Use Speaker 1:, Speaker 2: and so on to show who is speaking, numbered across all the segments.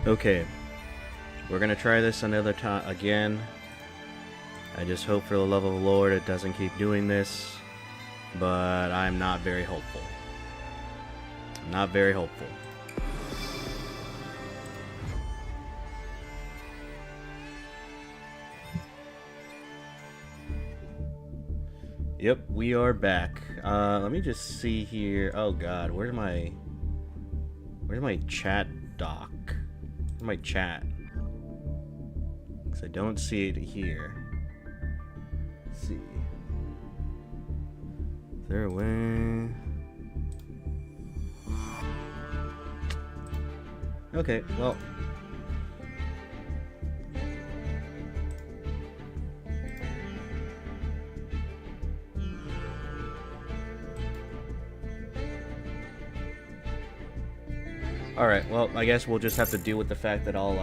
Speaker 1: Okay, we're gonna try this another time again. I just hope for the love of the Lord it doesn't keep doing this, but I'm not very hopeful. Not very hopeful. Yep, we are back. Let me just see here. Oh God, where's my chat doc? Where's my chat? Because I don't see it here. Let's see. Is there a way? Okay, well. Alright, well, I guess we'll just have to deal with the fact that I'll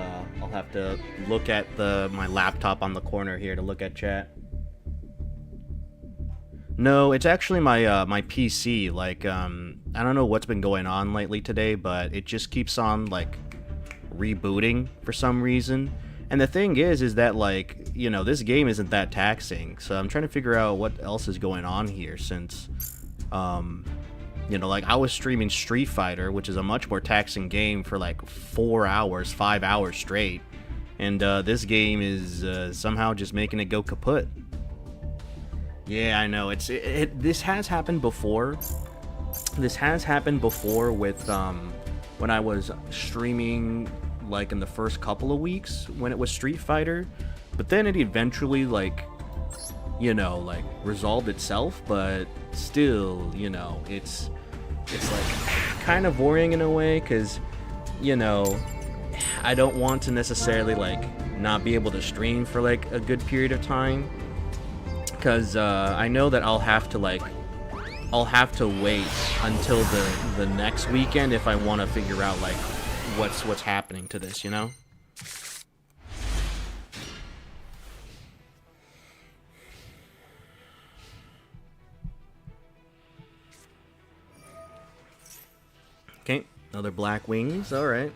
Speaker 1: have to look at my laptop on the corner here to look at chat. No, it's actually my PC. Like, I don't know what's been going on lately today, but it just keeps on, like, rebooting for some reason. And the thing is that, like, you know, this game isn't that taxing, so I'm trying to figure out what else is going on here since, you know, like, I was streaming Street Fighter, which is a much more taxing game for, like, 4 hours, 5 hours straight. And, this game is, somehow just making it go kaput. Yeah, I know. This has happened before. This has happened before with, when I was streaming, like, in the first couple of weeks when it was Street Fighter. But then it eventually, like, you know, like, resolved itself, but still, you know, it's like kind of worrying in a way, because, you know, I don't want to necessarily, like, not be able to stream for, like, a good period of time, because I know that I'll have to wait until the next weekend if I want to figure out, like, what's happening to this, you know? Okay, another black wings, alright.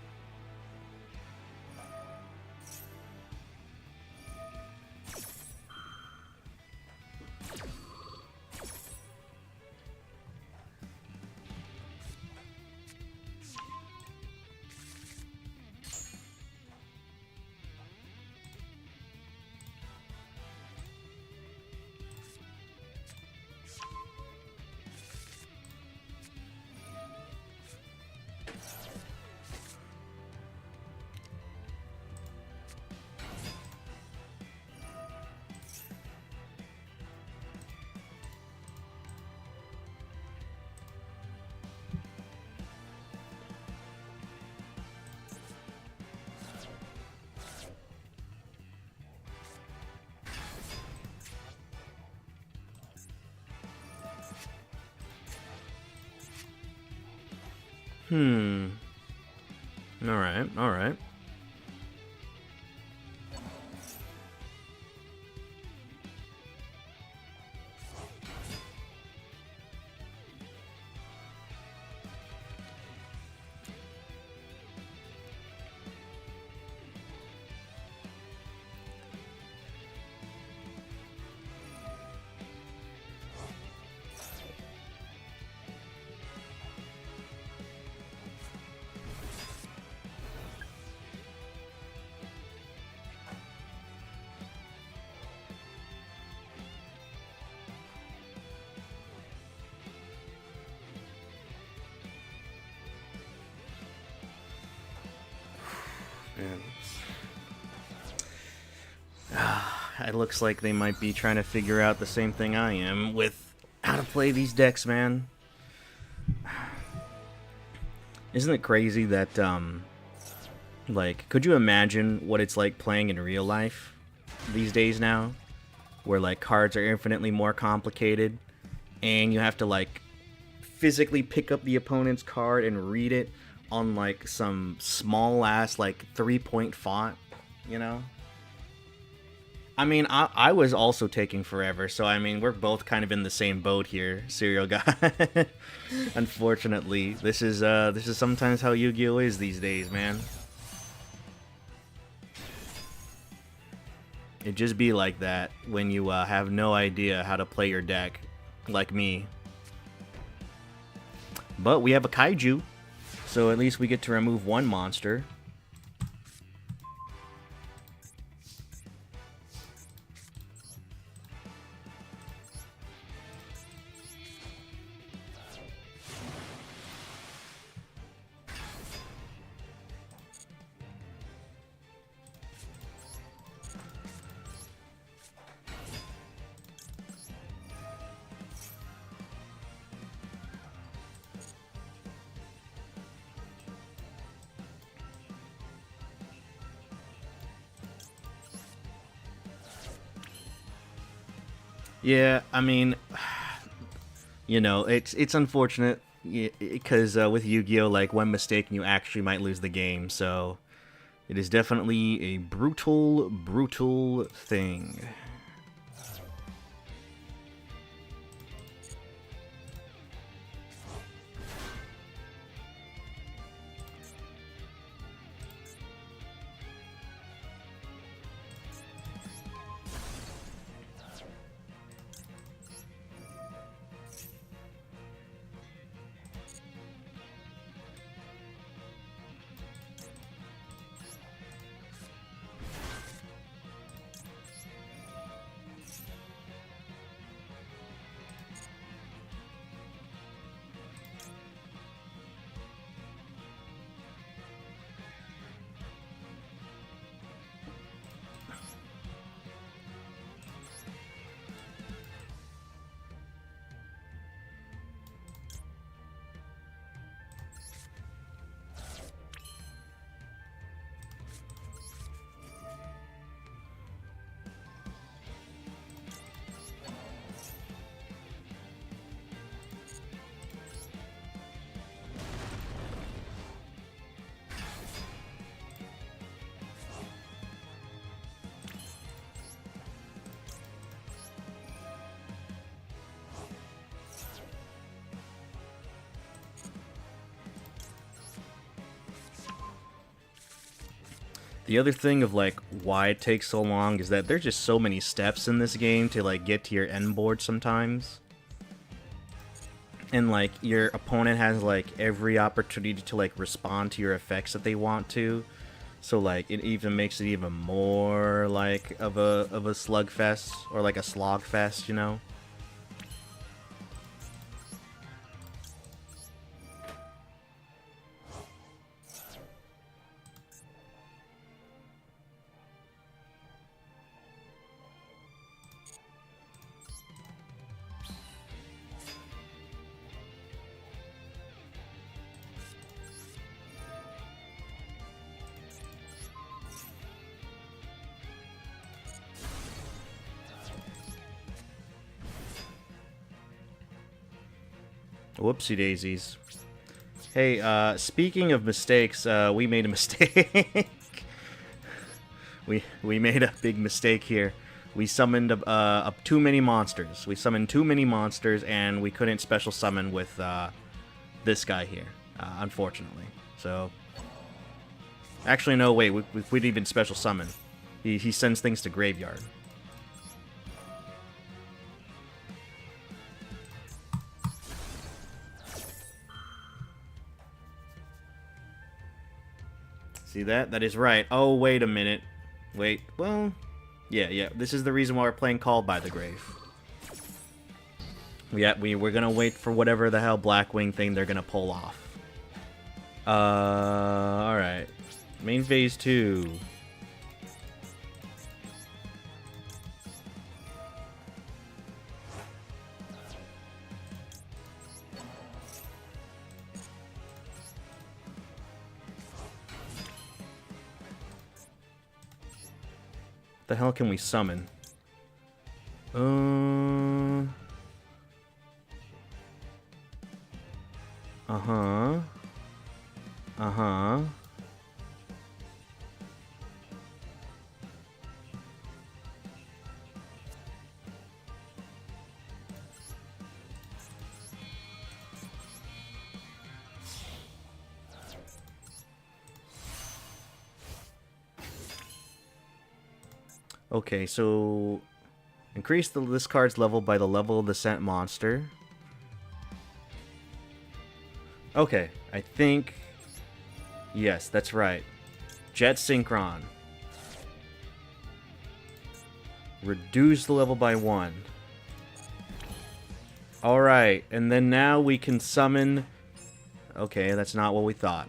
Speaker 1: Alright, alright. It looks like they might be trying to figure out the same thing I am with how to play these decks, man. Isn't it crazy that, like, could you imagine what it's like playing in real life these days now? Where, like, cards are infinitely more complicated, and you have to, like, physically pick up the opponent's card and read it on, like, some small-ass, like, 3-point font, you know? I mean, I was also taking forever, so I mean, we're both kind of in the same boat here, Serial Guy. Unfortunately, this is sometimes how Yu-Gi-Oh is these days, man. It just be like that when you have no idea how to play your deck, like me. But we have a kaiju, so at least we get to remove one monster. Yeah, I mean, you know, it's unfortunate because with Yu-Gi-Oh, like one mistake and you actually might lose the game. So it is definitely a brutal, brutal thing. The other thing of like why it takes so long is that there's just so many steps in this game to like get to your end board sometimes. And like your opponent has like every opportunity to like respond to your effects that they want to. So like it even makes it even more like of a slugfest or like a slogfest, you know? Whoopsie daisies. Hey, speaking of mistakes, we made a mistake. we made a big mistake here. We summoned up too many monsters. We summoned too many monsters, and we couldn't special summon with this guy here, unfortunately. So, actually, no, wait, we didn't even special summon. He sends things to graveyard. See that? That is right. Oh, wait a minute. Wait, well... Yeah, this is the reason why we're playing Called by the Grave. We're gonna wait for whatever the hell Blackwing thing they're gonna pull off. Alright. Main phase 2. The hell can we summon? Uh-huh. Uh-huh. Okay, so increase this card's level by the level of the sent monster. Okay, I think... Yes, that's right. Jet Synchron. Reduce the level by 1. Alright, and then now we can summon... Okay, that's not what we thought.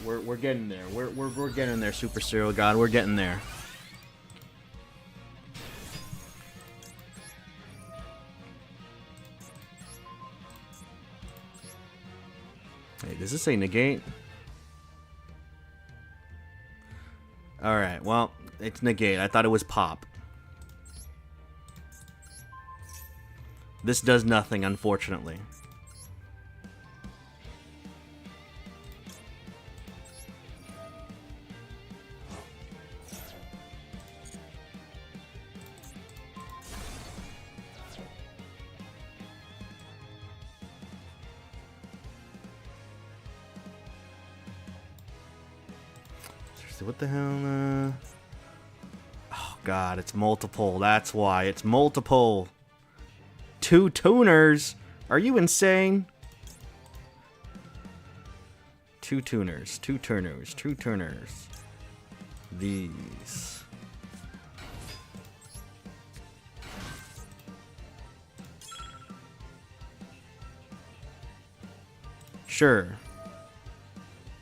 Speaker 1: We're getting there. We're getting there, Super Serial God. We're getting there. Hey, does this say negate? Alright, well, it's negate. I thought it was pop. This does nothing, unfortunately. What the hell? Oh god, it's multiple. That's why. It's multiple. 2 tuners? Are you insane? 2 tuners. 2 turners. 2 turners. These. Sure.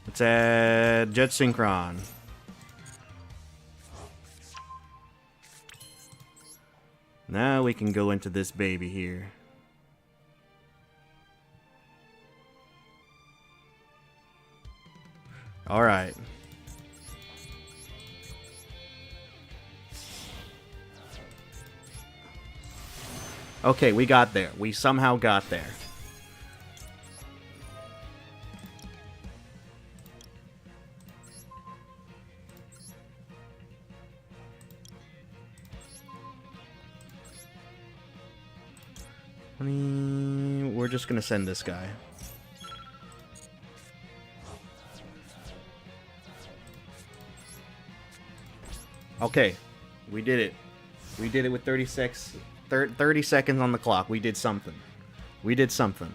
Speaker 1: Let's add Jet Synchron. Now we can go into this baby here. Alright. Okay, we got there. We somehow got there. We're just gonna send this guy. Okay, we did it. We did it with 30 seconds on the clock. We did something. We did something.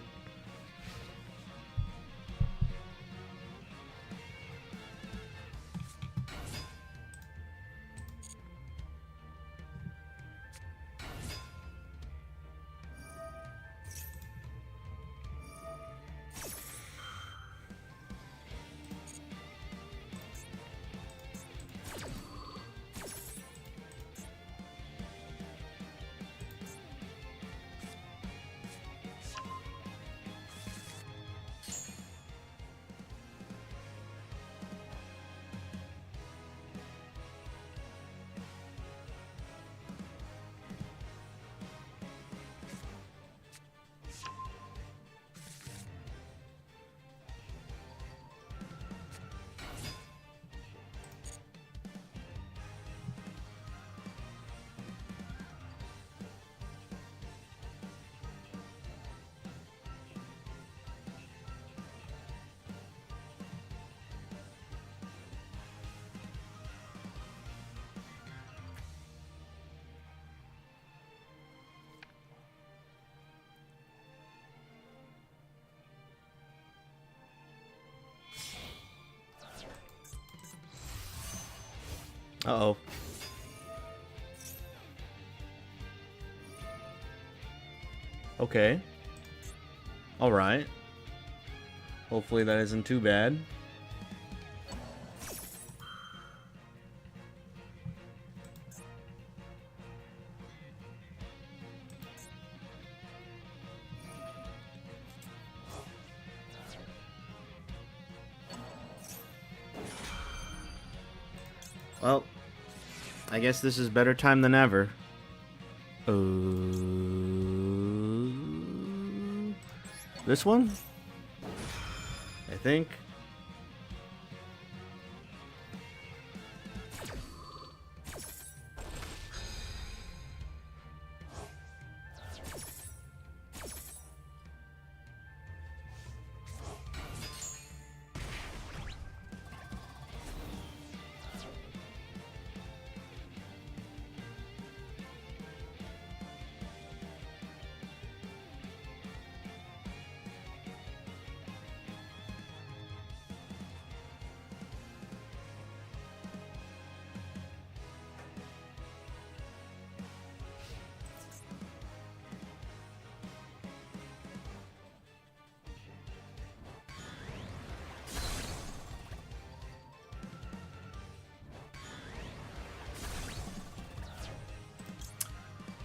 Speaker 1: Uh-oh. Okay. Alright. Hopefully that isn't too bad. Well, I guess this is better time than ever. This one? I think.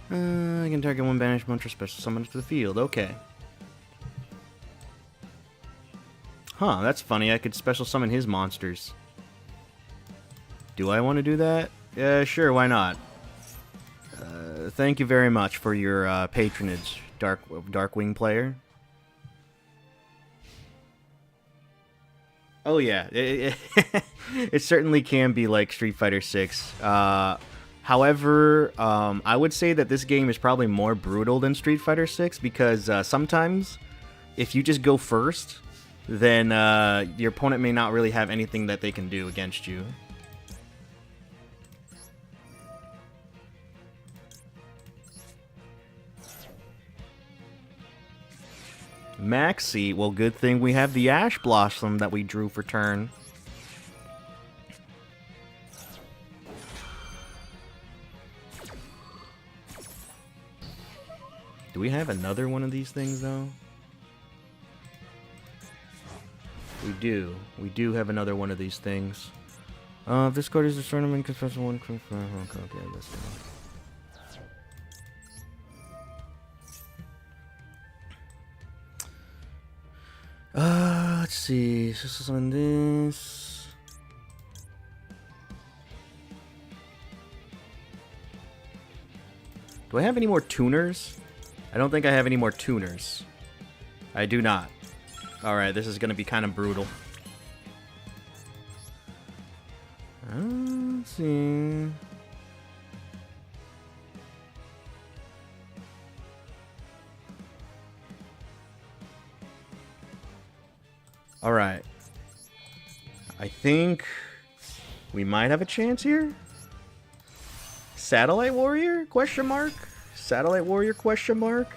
Speaker 1: I can target one banished monster special summon to the field. Okay. Huh, that's funny. I could special summon his monsters. Do I want to do that? Yeah, sure, why not? Thank you very much for your patronage, Darkwing player. Oh yeah, it certainly can be like Street Fighter 6. However, I would say that this game is probably more brutal than Street Fighter 6 because sometimes if you just go first, then your opponent may not really have anything that they can do against you. Maxi, well, good thing we have the Ash Blossom that we drew for turn. Do we have another one of these things, though? We do. We do have another one of these things. If this card is a tournament, confess one. Okay, let's go. Let's see. This is on this. Do I have any more tuners? I don't think I have any more tuners. I do not. Alright, this is going to be kind of brutal. Let's see. Alright. I think we might have a chance here. Satellite Warrior? Question mark? Satellite Warrior? Question mark?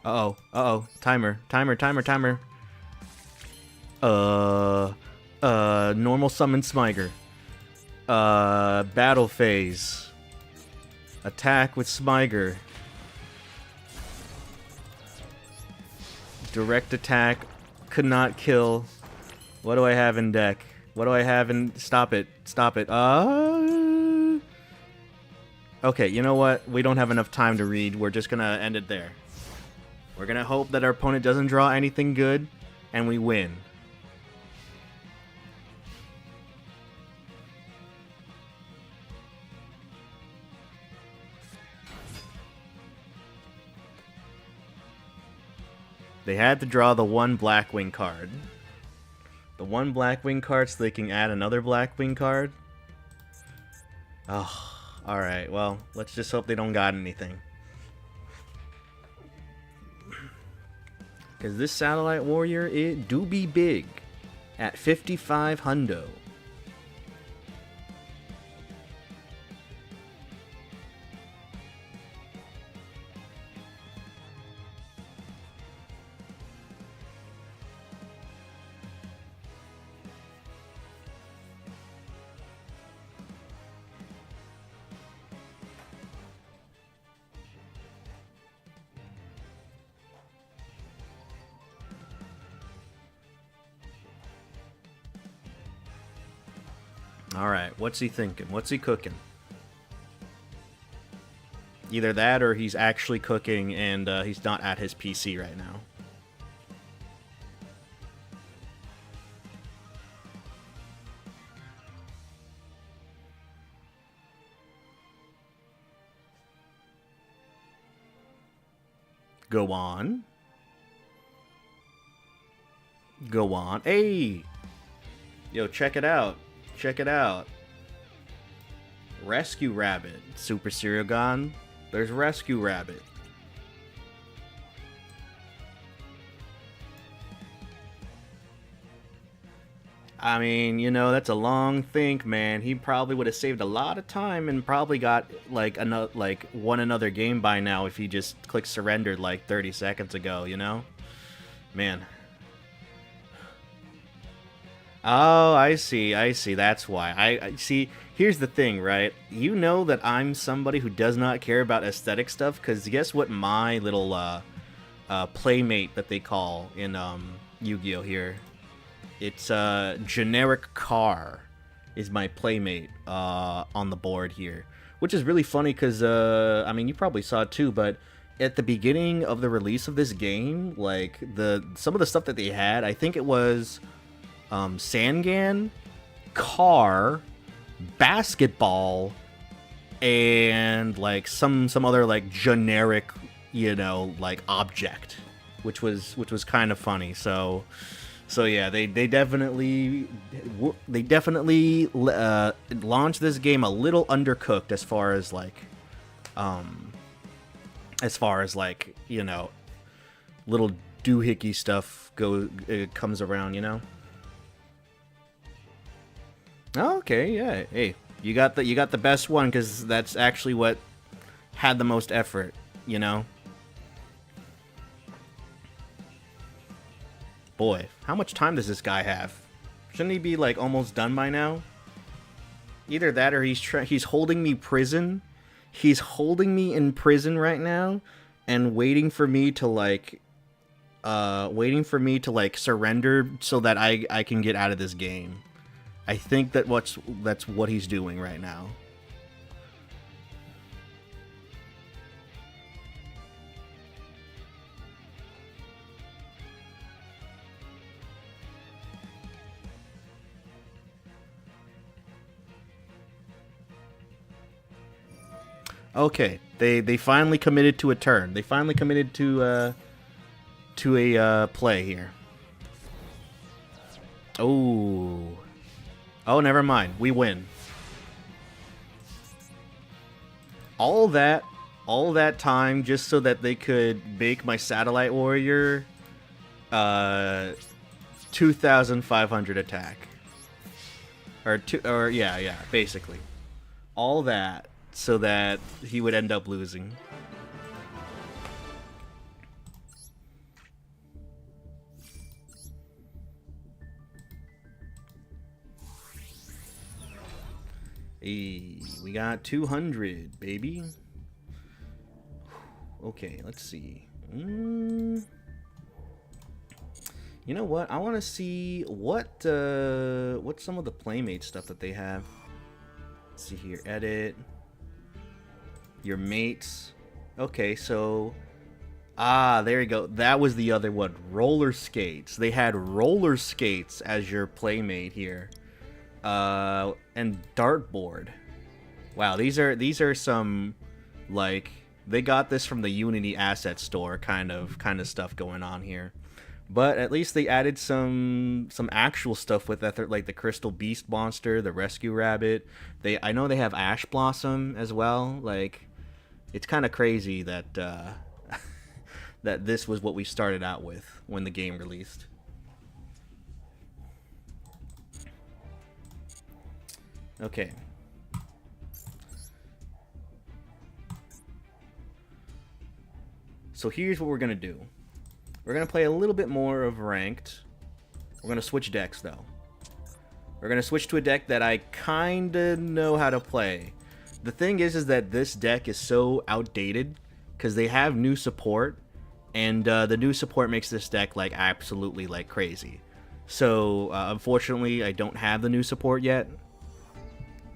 Speaker 1: Uh-oh. Uh-oh. Timer. Timer. Normal summon Smiger. Battle phase. Attack with Smiger. Direct attack. Could not kill. What do I have in deck? What do I have in... Stop it. Stop it. Okay, you know what? We don't have enough time to read. We're just gonna end it there. We're gonna hope that our opponent doesn't draw anything good, and we win. They had to draw the one Blackwing card. The one Blackwing card so they can add another Blackwing card. Oh, alright, well, let's just hope they don't got anything. Because this Satellite Warrior, it do be big. At 55 hundo. Alright, what's he thinking? What's he cooking? Either that or he's actually cooking and he's not at his PC right now. Go on. Go on. Hey! Yo, check it out. Check it out. Rescue Rabbit. Super Serial Gun. There's Rescue Rabbit. I mean, you know, that's a long think, man. He probably would have saved a lot of time and probably got won another game by now if he just clicked surrendered like 30 seconds ago, you know? Man. Oh, I see. I see. That's why. I see. Here's the thing, right? You know that I'm somebody who does not care about aesthetic stuff, because guess what my little playmate that they call in Yu-Gi-Oh here. It's generic car is my playmate on the board here, which is really funny because I mean you probably saw it too, but at the beginning of the release of this game, like some of the stuff that they had, I think it was Sangan, car, basketball, and like some other like generic, like object, which was kind of funny. So yeah, they definitely launched this game a little undercooked as far as like little doohickey stuff comes around. Oh, okay, yeah. Hey, you got the best one because that's actually what had the most effort. Boy, how much time does this guy have? Shouldn't he be like almost done by now? Either that or he's holding me prison. He's holding me in prison right now and waiting for me to surrender so that I can get out of this game. I think that's what he's doing right now. Okay, they finally committed to a turn. They finally committed to a play here. Oh, never mind. We win. All that time just so that they could make my satellite warrior 2,500 attack. Yeah, basically. All that so that he would end up losing. Hey, we got 200, baby. Okay, let's see. You know what? I want to see what some of the Playmate stuff that they have. Let's see here. Edit. Your mates. Okay, so... there you go. That was the other one. Roller skates. They had roller skates as your Playmate here. And dartboard. Wow, these are some, like, they got this from the Unity asset store kind of stuff going on here. But at least they added some actual stuff with that, like the Crystal Beast monster, the Rescue Rabbit. I know they have Ash Blossom as well. Like, it's kind of crazy that that this was what we started out with when the game released. Okay. So here's what we're going to do. We're going to play a little bit more of ranked. We're going to switch decks, though. We're going to switch to a deck that I kind of know how to play. The thing is that this deck is so outdated because they have new support, and the new support makes this deck, like, absolutely, like, crazy. So, unfortunately, I don't have the new support yet.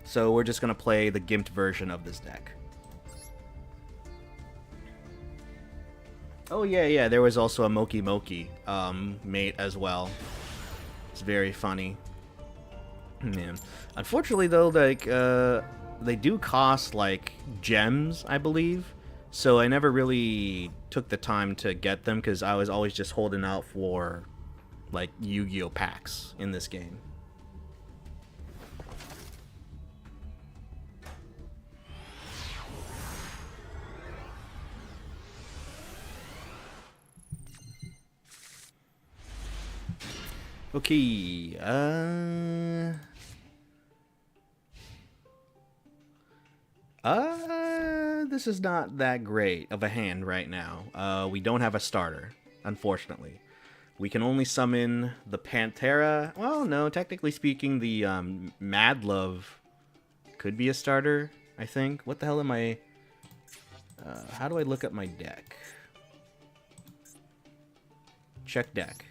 Speaker 1: So we're just going to play the gimped version of this deck. Oh, yeah, there was also a Moki Moki mate as well. It's very funny. Man. Unfortunately, though, like, they do cost, like, gems, I believe. So I never really took the time to get them because I was always just holding out for, like, Yu-Gi-Oh! Packs in this game. Okay, this is not that great of a hand right now. We don't have a starter, unfortunately. We can only summon the Pantera. Well, no, technically speaking, the Mad Love could be a starter, I think. What the hell am I... how do I look up my deck? Check deck.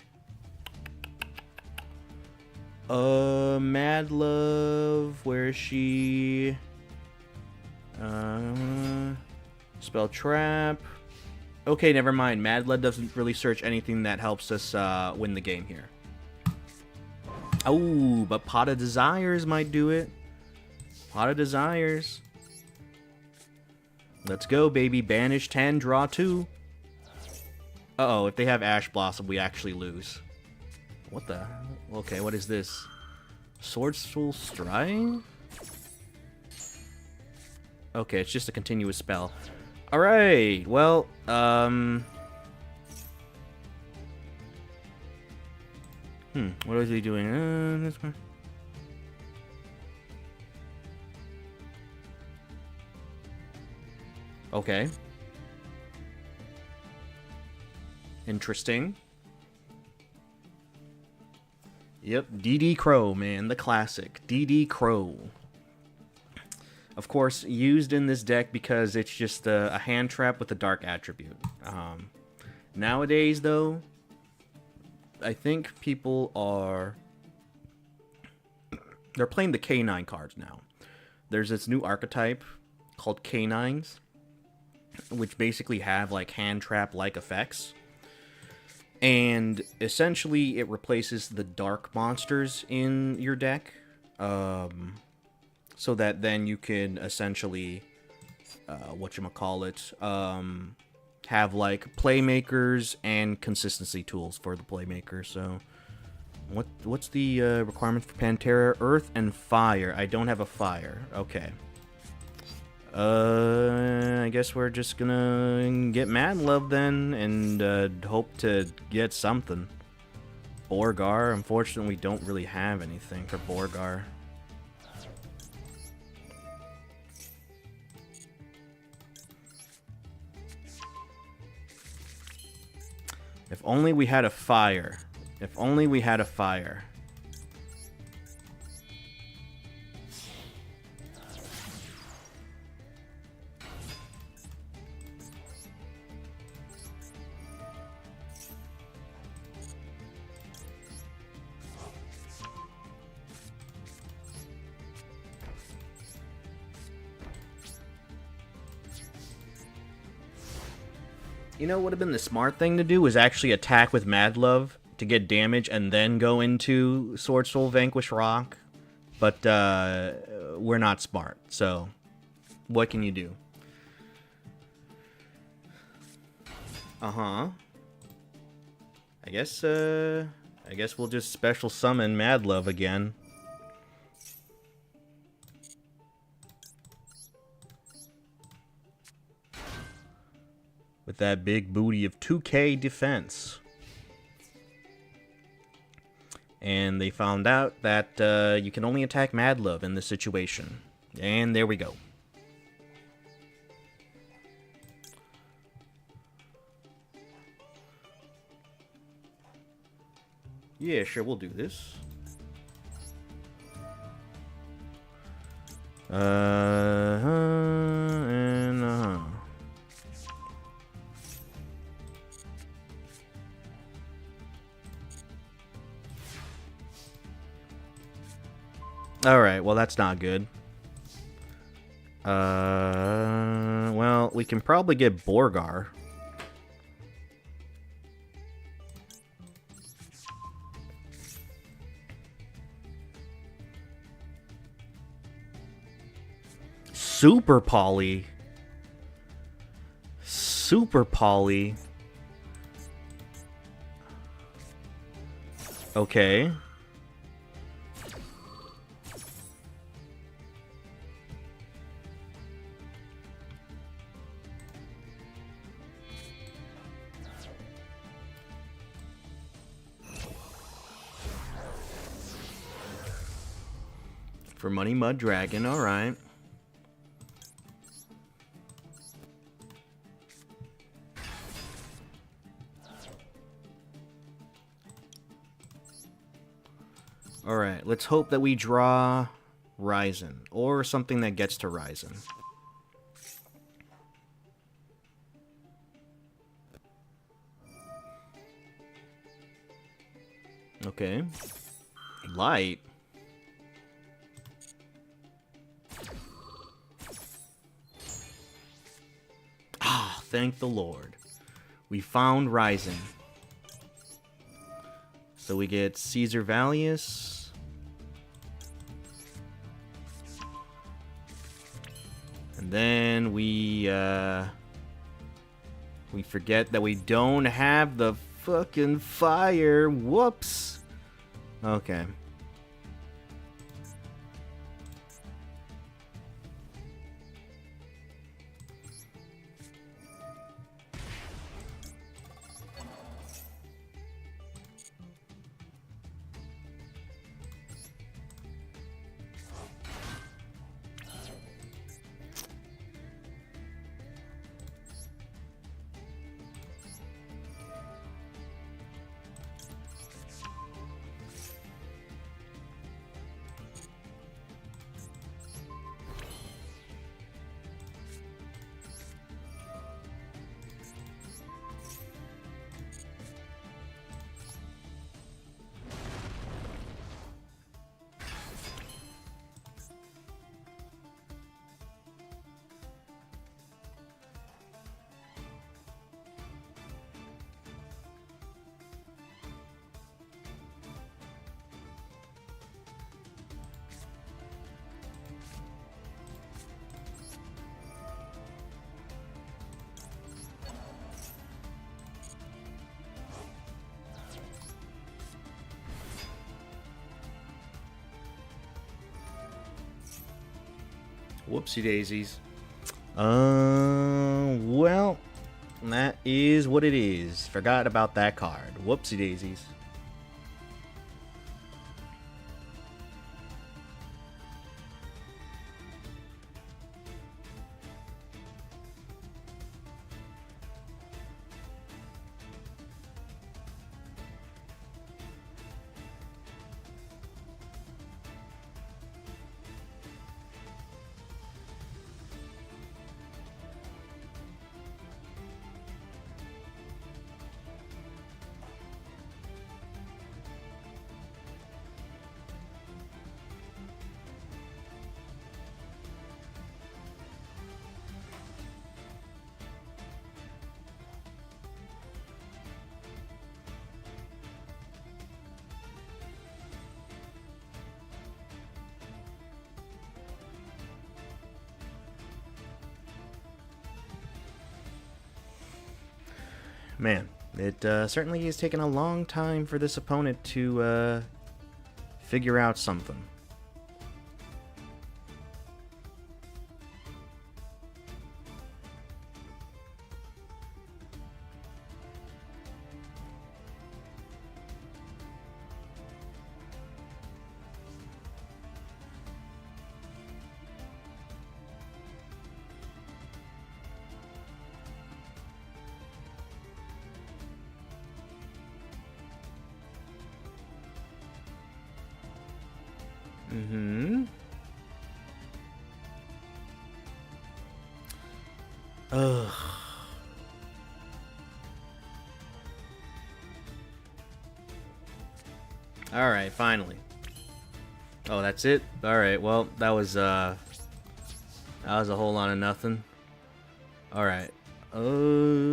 Speaker 1: Mad Love, where is she? Spell Trap. Okay, never mind. Mad Love doesn't really search anything that helps us win the game here. Oh, but Pot of Desires might do it. Pot of Desires. Let's go, baby. Banish 10, draw 2. Uh-oh, if they have Ash Blossom, we actually lose. What the? Okay, what is this? Swordful Strive? Okay, it's just a continuous spell. Alright, well, what is he doing? This one. Okay. Interesting. Yep, DD Crow, man, the classic. DD Crow. Of course, used in this deck because it's just a hand trap with a dark attribute. Nowadays, though, I think people are... They're playing the K9 cards now. There's this new archetype called K9s, which basically have, like, hand trap-like effects. And essentially, it replaces the dark monsters in your deck. So that then you can essentially, have, like, playmakers and consistency tools for the playmaker. So, what's the requirements for Pantera? Earth and Fire. I don't have a Fire. Okay. I guess we're just gonna get Mad Love then, and hope to get something. Borgar. Unfortunately, we don't really have anything for Borgar. If only we had a Fire. If only we had a Fire. You know what would have been the smart thing to do was actually attack with Mad Love to get damage and then go into Sword Soul Vanquish Rock. But we're not smart, so what can you do? I guess we'll just special summon Mad Love again. With that big booty of 2k defense. And they found out that you can only attack Mad Love in this situation. And there we go. Yeah, sure, we'll do this. Alright, well that's not good. Well, we can probably get Borgar. Super Poly. Super Poly. Okay. For Money Mud Dragon, alright. Alright, let's hope that we draw Ryzen, or something that gets to Ryzen. Okay. Light. Ah, thank the Lord. We found Ryzen. So we get Caesar Valius. And then we forget that we don't have the fucking fire. Whoops. Okay. Whoopsie daisies. Well, that is what it is. Forgot about that card. Whoopsie daisies. Man, it certainly has taken a long time for this opponent to figure out something. Mm-hmm. Ugh. Alright, finally. Oh, that's it? Alright, well, that was a whole lot of nothing. Alright. Okay.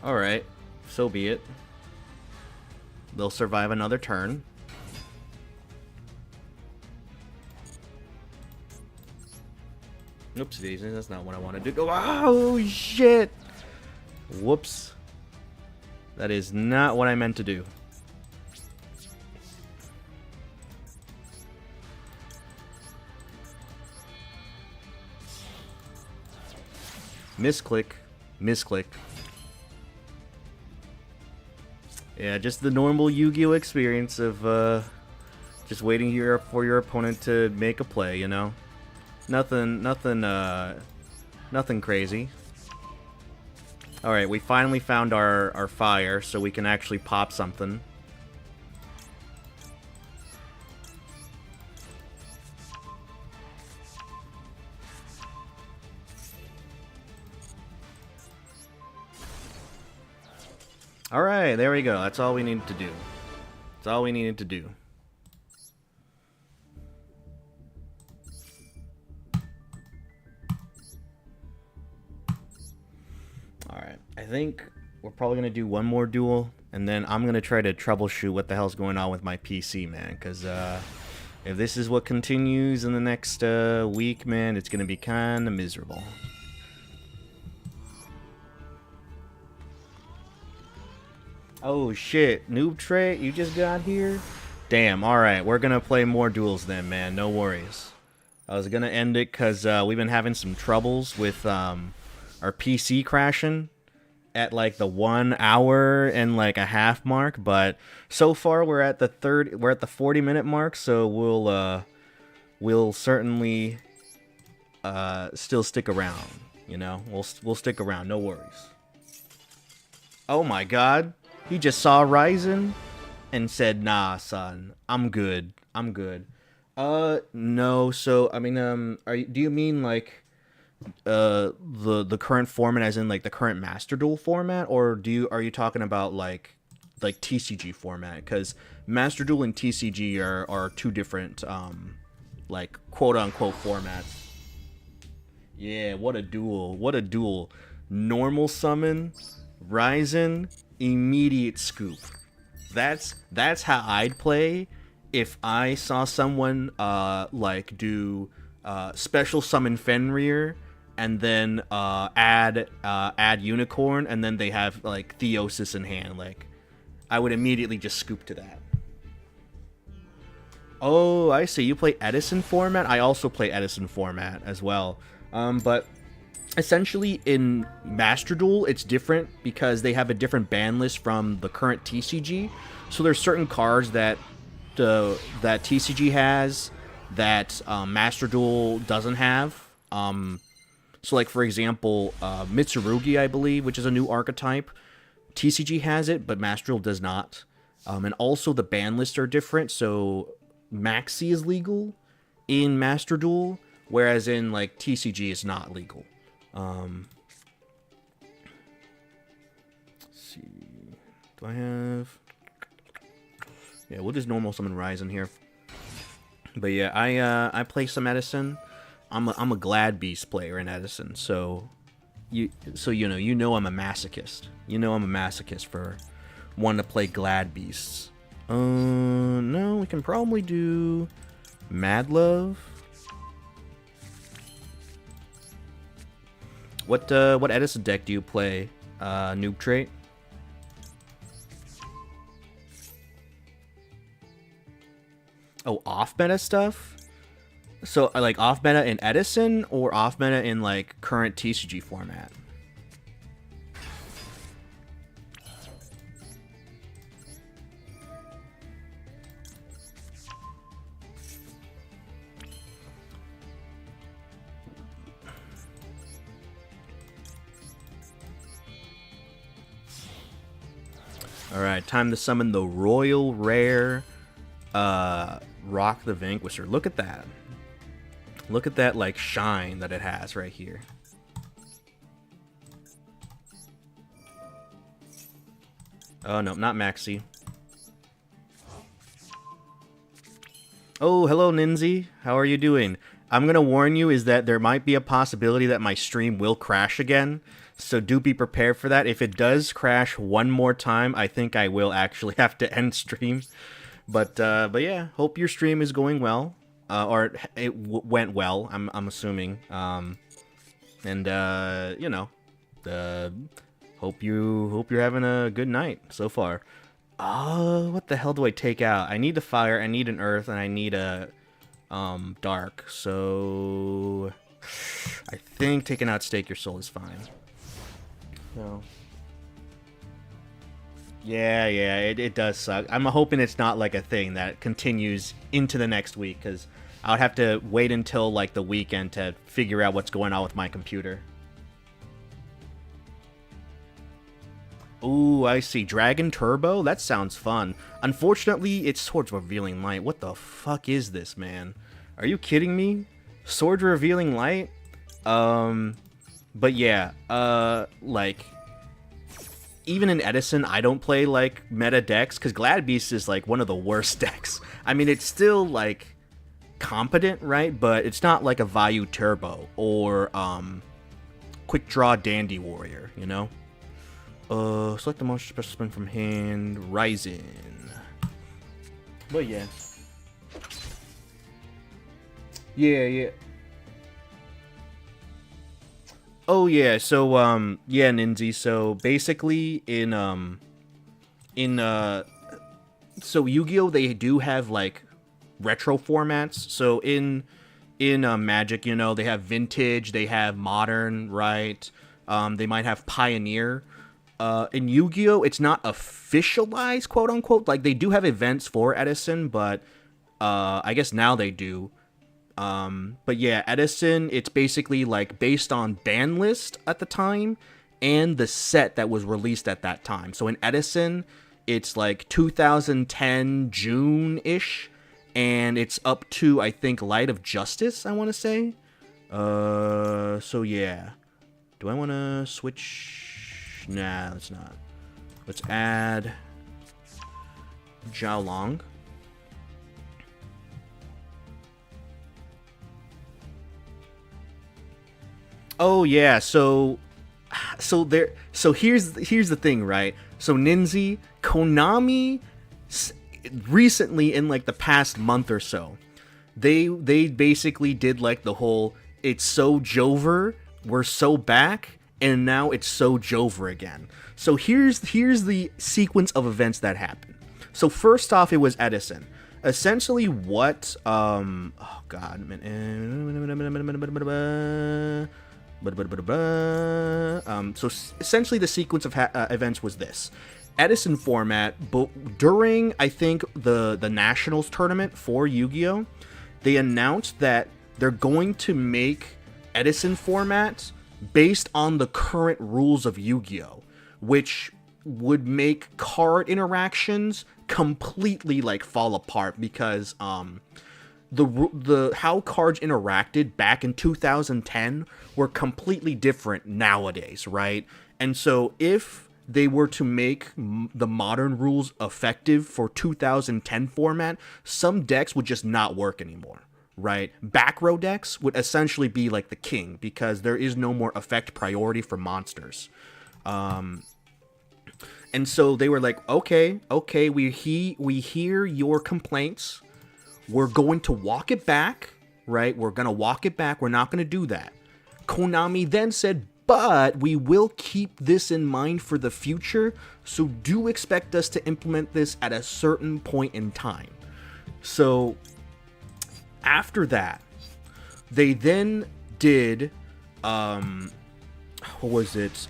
Speaker 1: Alright, so be it. They'll survive another turn. Oops, daisy, that's not what I wanted to do. Oh, shit! Whoops. That is not what I meant to do. Misclick. Misclick. Yeah, just the normal Yu-Gi-Oh experience of just waiting here for your opponent to make a play, you know? Nothing crazy. Alright, we finally found our fire, so we can actually pop something. Alright, there we go. That's all we needed to do. That's all we needed to do. Alright, I think we're probably going to do one more duel, and then I'm going to try to troubleshoot what the hell's going on with my PC, man, because if this is what continues in the next week, man, it's going to be kind of miserable. Oh shit, Noob Tray, you just got here? Damn, alright, we're gonna play more duels then, man, no worries. I was gonna end it because we've been having some troubles with our PC crashing at like the 1 hour and like a half mark, but so far we're at the 40-minute mark, so we'll certainly still stick around, you know? We'll stick around, no worries. Oh my god. He just saw Ryzen and said, "Nah, son, I'm good. I'm good." No. So, I mean, do you mean like the current format, as in like the current Master Duel format, or are you talking about like TCG format? Because Master Duel and TCG are two different like quote unquote formats. Yeah, what a duel! What a duel! Normal summon, Ryzen. Immediate scoop. That's how I'd play if I saw someone like do special summon Fenrir and then add Unicorn, and then they have like Theosis in hand. Like, I would immediately just scoop to that. Oh, I see. You play Edison format? I also play Edison format as well. But essentially, in Master Duel, it's different because they have a different ban list from the current TCG. So there's certain cards that that TCG has that Master Duel doesn't have. So, like, for example, Mitsurugi, I believe, which is a new archetype. TCG has it, but Master Duel does not. And also the ban lists are different. So Maxi is legal in Master Duel, whereas in, like, TCG is not legal. Let's see. Do I have? Yeah, we'll just normal summon Ryzen here. But yeah, I play some Edison. I'm a Glad Beast player in Edison, so you know I'm a masochist. You know I'm a masochist for wanting to play Glad Beasts. No, we can probably do Mad Love. What Edison deck do you play, Noob Trait? Oh, off-meta stuff? So, like, off-meta in Edison, or off-meta in, like, current TCG format? Alright, time to summon the Royal Rare Rock the Vanquisher. Look at that. Look at that, like, shine that it has right here. Oh, no, not Maxi. Oh, hello, Ninzi. How are you doing? I'm going to warn you is that there might be a possibility that my stream will crash again. So do be prepared for that. If it does crash one more time, I think I will actually have to end stream. But yeah, hope your stream is going well. Or it went well, I'm assuming. And you know, hope you're having a good night so far. What the hell do I take out? I need the fire, I need an earth, and I need a dark. So I think taking out Stake Your Soul is fine. No. Yeah, it does suck. I'm hoping it's not like a thing that continues into the next week, because I would have to wait until like the weekend to figure out what's going on with my computer. Ooh, I see. Dragon Turbo? That sounds fun. Unfortunately, it's Swords Revealing Light. What the fuck is this, man? Are you kidding me? Swords Revealing Light? But yeah, like, even in Edison, I don't play, like, meta decks, because Glad Beast is, like, one of the worst decks. I mean, it's still, like, competent, right? But it's not like a Vayu Turbo or, Quick Draw Dandy Warrior, you know? Select the monster specimen from hand, Rising. But yeah. Yeah. Oh yeah, so yeah, Ninzi. So basically so Yu-Gi-Oh, they do have like retro formats. So in Magic, you know, they have vintage, they have modern, right? They might have pioneer. In Yu-Gi-Oh, it's not officialized, quote unquote. Like, they do have events for Edison, but I guess now they do. But yeah, Edison, it's basically like based on ban list at the time and the set that was released at that time. So in Edison, it's like 2010 June-ish, and it's up to, I think, Light of Justice, I want to say. So yeah. Do I want to switch? Nah, let's not. Let's add Zhao Long. Oh yeah, so here's the thing, right? So Ninzi, Konami recently, in like the past month or so, they basically did like the whole it's so Jover, we're so back, and now it's so Jover again. So here's the sequence of events that happened. So first off, it was Edison. Essentially what oh god, so essentially the sequence of events was this. Edison format, but during, I think, the Nationals tournament for Yu-Gi-Oh!, they announced that they're going to make Edison format based on the current rules of Yu-Gi-Oh!, which would make card interactions completely like fall apart, because the how cards interacted back in 2010 were completely different nowadays, right? And so if they were to make the modern rules effective for 2010 format, some decks would just not work anymore, right? Back row decks would essentially be like the king, because there is no more effect priority for monsters. And so they were like, okay, we hear your complaints. We're going to walk it back, right? We're going to walk it back. We're not going to do that. Konami then said, but we will keep this in mind for the future, so do expect us to implement this at a certain point in time. So after that, they then did, what was it?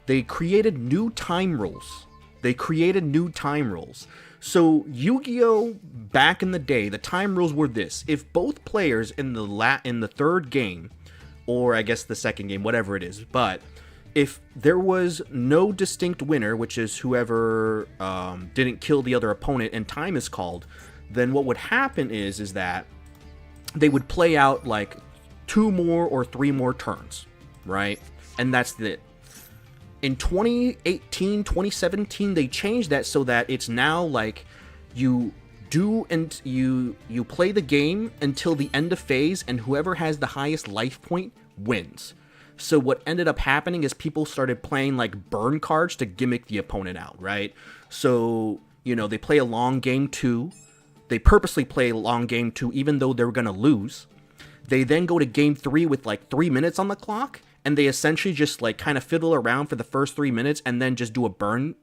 Speaker 1: They created new time rules. So Yu-Gi-Oh! Back in the day, the time rules were this: if both players in the third game, or I guess the second game, whatever it is, but if there was no distinct winner, which is whoever didn't kill the other opponent and time is called, then what would happen is that they would play out like 2 more or 3 more turns, right? And that's it. In 2018, 2017, they changed that so that it's now like you play the game until the end of phase, and whoever has the highest life point wins. So what ended up happening is people started playing like burn cards to gimmick the opponent out, right? So, you know, they play a long game 2. They purposely play a long game 2 even though they were going to lose. They then go to game 3 with like 3 minutes on the clock, and they essentially just like kind of fiddle around for the first 3 minutes and then just do a burn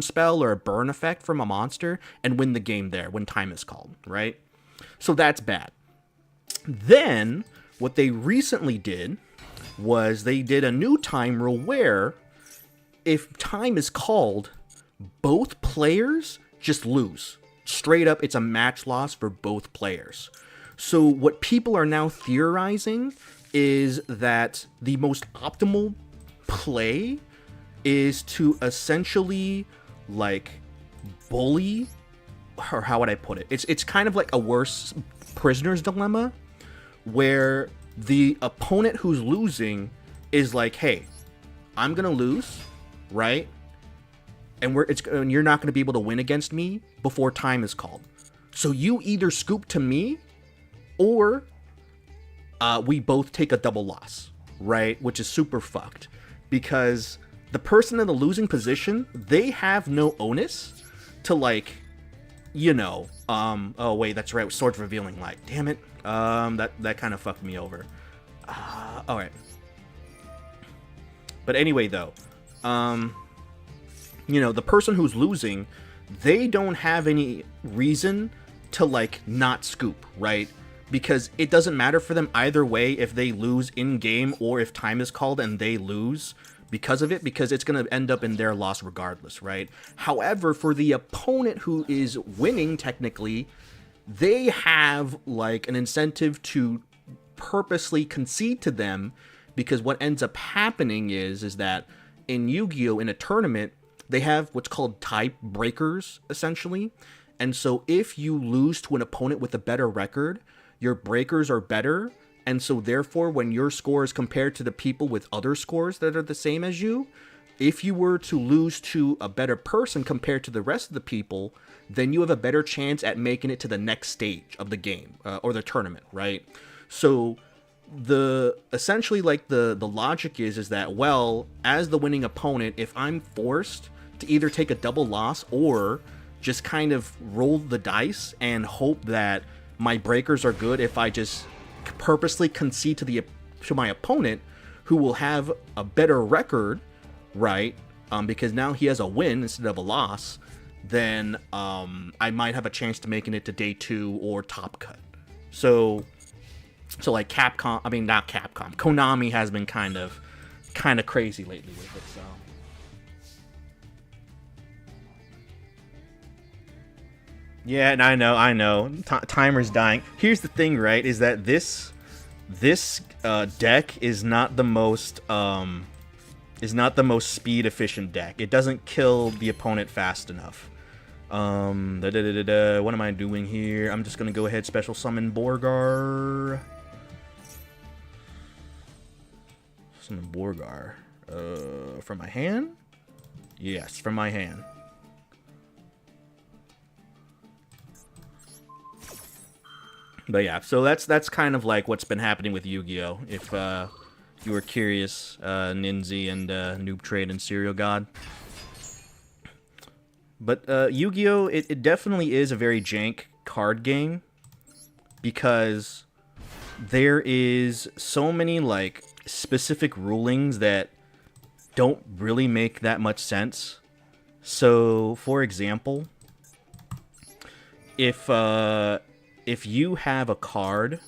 Speaker 1: spell or a burn effect from a monster and win the game there when time is called, right? So that's bad. Then, what they recently did was they did a new time rule where if time is called, both players just lose. Straight up, it's a match loss for both players. So what people are now theorizing is that the most optimal play is to essentially, like, bully, or how would I put it? It's kind of like a worse prisoner's dilemma, where the opponent who's losing is like, hey, I'm gonna lose, right? And you're not gonna be able to win against me before time is called. So you either scoop to me, or we both take a double loss, right? Which is super fucked, because the person in the losing position, they have no onus to, like, you know, oh wait, that's right, Swords Revealing Light. Damn it. That kind of fucked me over. Alright. But anyway, though, you know, the person who's losing, they don't have any reason to, like, not scoop, right? Because it doesn't matter for them either way if they lose in-game or if time is called and they lose because of it, because it's going to end up in their loss regardless, right? However, for the opponent who is winning, technically, they have, like, an incentive to purposely concede to them, because what ends up happening is that in Yu-Gi-Oh! In a tournament, they have what's called tie breakers, essentially. And so if you lose to an opponent with a better record, your breakers are better, and so therefore when your score is compared to the people with other scores that are the same as you, if you were to lose to a better person compared to the rest of the people, then you have a better chance at making it to the next stage of the game, or the tournament, right? So essentially, like, the logic is that, well, as the winning opponent, if I'm forced to either take a double loss or just kind of roll the dice and hope that my breakers are good, if I just purposely concede to my opponent, who will have a better record, right? Because now he has a win instead of a loss, then I might have a chance to making it to day 2 or top cut. So like Capcom, I mean, not Capcom, Konami has been kind of crazy lately with it, so. Yeah, and I know. Timer's dying. Here's the thing, right? Is that this deck is not the most speed efficient deck. It doesn't kill the opponent fast enough. What am I doing here? I'm just gonna go ahead, special summon Borgar. Summon Borgar. From my hand? Yes, from my hand. But yeah, so that's kind of like what's been happening with Yu-Gi-Oh! If you were curious, Ninzi and Noob Trade and Serial God. But Yu-Gi-Oh! It definitely is a very jank card game, because there is so many, like, specific rulings that don't really make that much sense. So, for example, if you have a card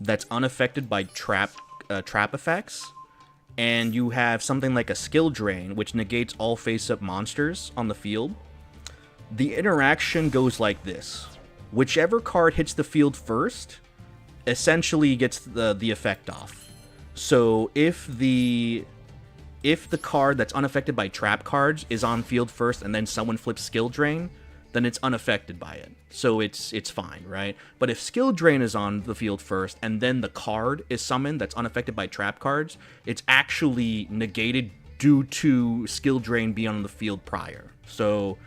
Speaker 1: that's unaffected by trap effects, and you have something like a skill drain, which negates all face-up monsters on the field, the interaction goes like this. Whichever card hits the field first essentially gets the effect off. So if the card that's unaffected by trap cards is on field first and then someone flips skill drain, then it's unaffected by it. So it's fine, right? But if skill drain is on the field first and then the card is summoned that's unaffected by trap cards, it's actually negated due to skill drain being on the field prior. So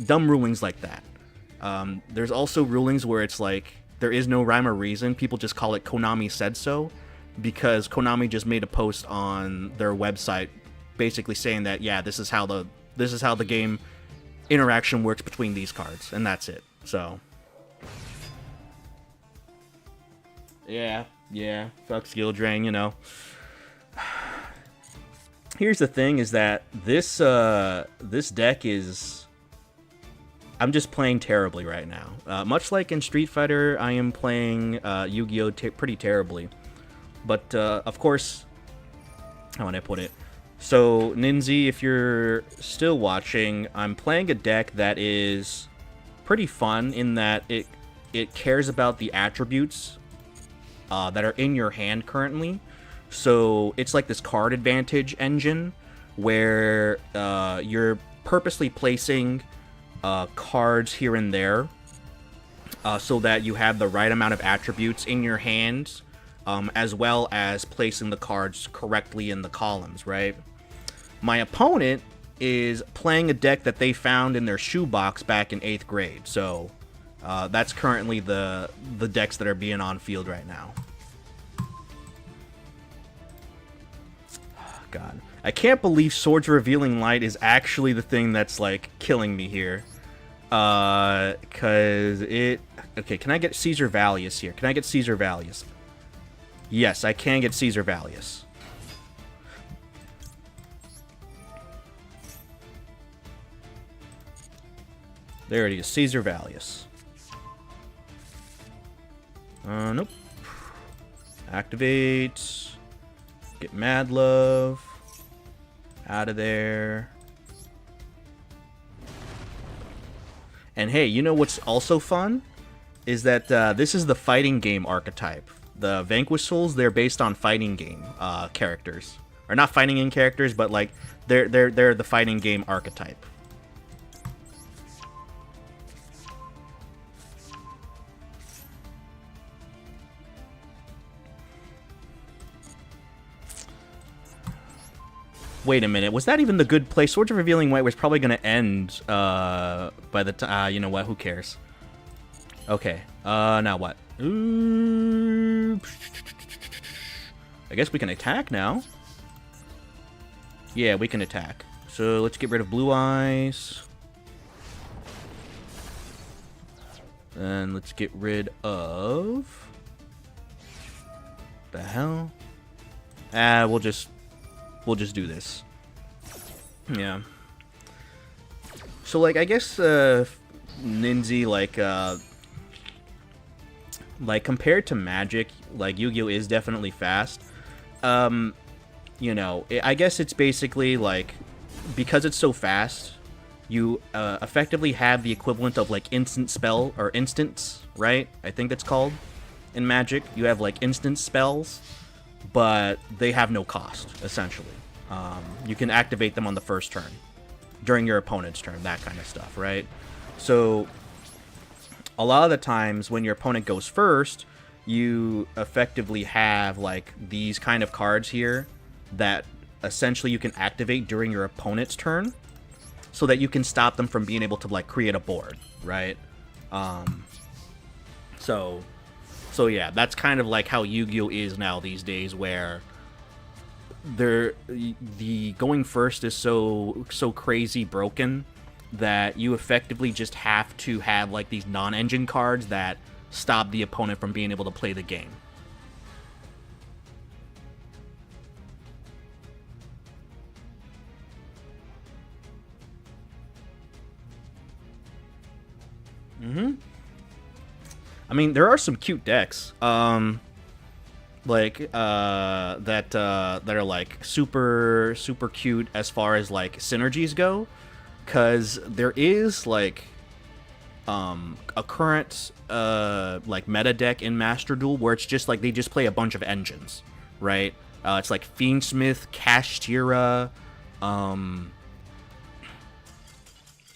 Speaker 1: dumb rulings like that. There's also rulings where it's like there is no rhyme or reason. People just call it Konami said so, because Konami just made a post on their website basically saying that, yeah, this is how the game interaction works between these cards, and that's it. So yeah, fuck skill drain, you know. Here's the thing, is that this deck is I'm just playing terribly right now. Much like in Street Fighter, I am playing Yu-Gi-Oh! Pretty terribly. But, of course, how would I put it? So, Ninzi, if you're still watching, I'm playing a deck that is pretty fun in that it cares about the attributes that are in your hand currently. So, it's like this card advantage engine where you're purposely placing cards here and there so that you have the right amount of attributes in your hands, as well as placing the cards correctly in the columns, right? My opponent is playing a deck that they found in their shoebox back in 8th grade, so that's currently the decks that are being on field right now. God. I can't believe Swords Revealing Light is actually the thing that's, like, killing me here. Cause it... Okay, can I get Caesar Valius here? Can I get Caesar Valius? Yes, I can get Caesar Valius. There it is, Caesar Valius. Nope. Activate. Get Mad Love. Out of there. And hey, you know what's also fun? Is that this is the fighting game archetype. The Vanquish Souls, they're based on fighting game characters. Or not fighting game characters, but like they're the fighting game archetype. Wait a minute, was that even the good play? Swords of Revealing Light was probably going to end by the time... you know what, who cares? Okay, now what? I guess we can attack now. Yeah, we can attack. So let's get rid of Blue Eyes. And let's get rid of... the hell? We'll just do this. Yeah. So, like, I guess, Ninzi, like, compared to Magic, like, Yu-Gi-Oh! Is definitely fast. You know, I guess it's basically, like, because it's so fast, you, effectively have the equivalent of, like, instant spell, or instants, right? I think that's called in Magic. You have, like, instant spells, but they have no cost, essentially. You can activate them on the first turn, during your opponent's turn, that kind of stuff, right? So, a lot of the times when your opponent goes first, you effectively have, like, these kind of cards here that essentially you can activate during your opponent's turn so that you can stop them from being able to, like, create a board, right? So yeah, that's kind of like how Yu-Gi-Oh! Is now these days, where the going first is so crazy broken that you effectively just have to have, like, these non-engine cards that stop the opponent from being able to play the game. I mean, there are some cute decks, like, that are, like, super cute as far as, like, synergies go, because there is, like, a current, like, meta deck in Master Duel where it's just, like, they just play a bunch of engines, right? It's, like, Fiendsmith, Kashtira,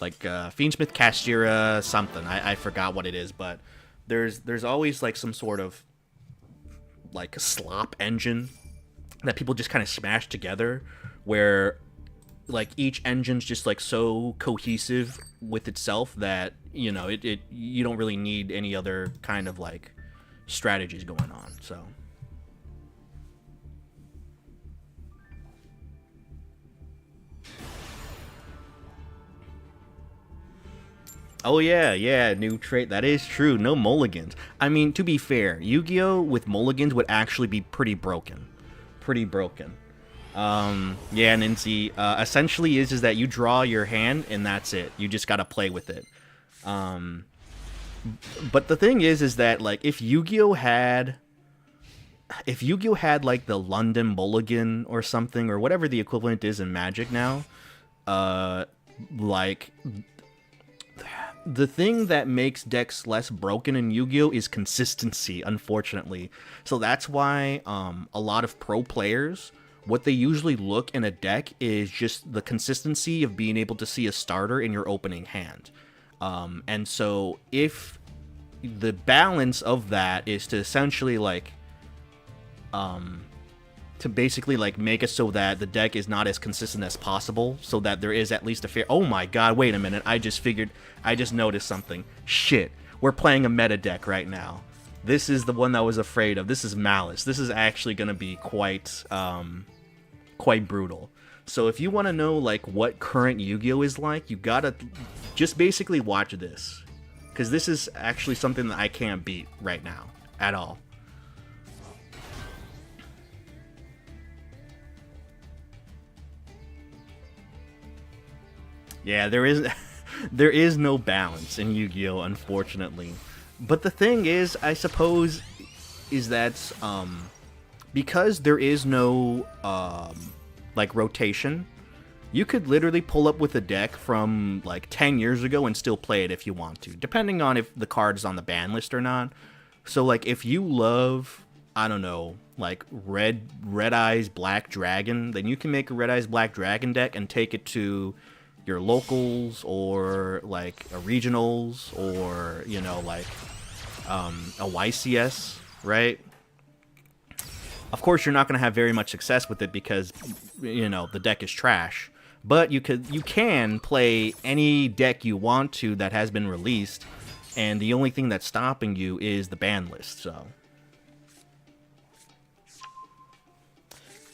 Speaker 1: Fiendsmith, Kashtira, something. I forgot what it is, but there's always, like, some sort of, like, a slop engine that people just kind of smash together, where, like, each engine's just, like, so cohesive with itself that, you know, you don't really need any other kind of, like, strategies going on, so... Oh yeah, new trait. That is true. No mulligans. I mean, to be fair, Yu-Gi-Oh! With mulligans would actually be pretty broken. Yeah, Nancy, essentially is that you draw your hand, and that's it. You just gotta play with it. Um, but the thing is that like if Yu-Gi-Oh had like the London Mulligan or something or whatever the equivalent is in Magic now, uh, like the thing that makes decks less broken in Yu-Gi-Oh is consistency, unfortunately. So that's why a lot of pro players, what they usually look in a deck is just the consistency of being able to see a starter in your opening hand. And so if the balance of that is to essentially like to basically like make it so that the deck is not as consistent as possible, so that there is at least a fair. Oh my god, wait a minute, I just noticed something. Shit, we're playing a meta deck right now. This is the one that I was afraid of. This is Malice. This is actually gonna be quite brutal. So if you want to know like what current Yu-Gi-Oh is like, you gotta just basically watch this, because this is actually something that I can't beat right now at all. Yeah, there is no balance in Yu-Gi-Oh, unfortunately. But the thing is, I suppose, is that because there is no like rotation, you could literally pull up with a deck from like 10 years ago and still play it if you want to, depending on if the card is on the ban list or not. So like if you love, I don't know, like Red Eyes Black Dragon, then you can make a Red Eyes Black Dragon deck and take it to your locals or like a regionals or, you know, like a YCS, right? Of course, you're not going to have very much success with it because, you know, the deck is trash. But you can play any deck you want to that has been released, and the only thing that's stopping you is the ban list. So,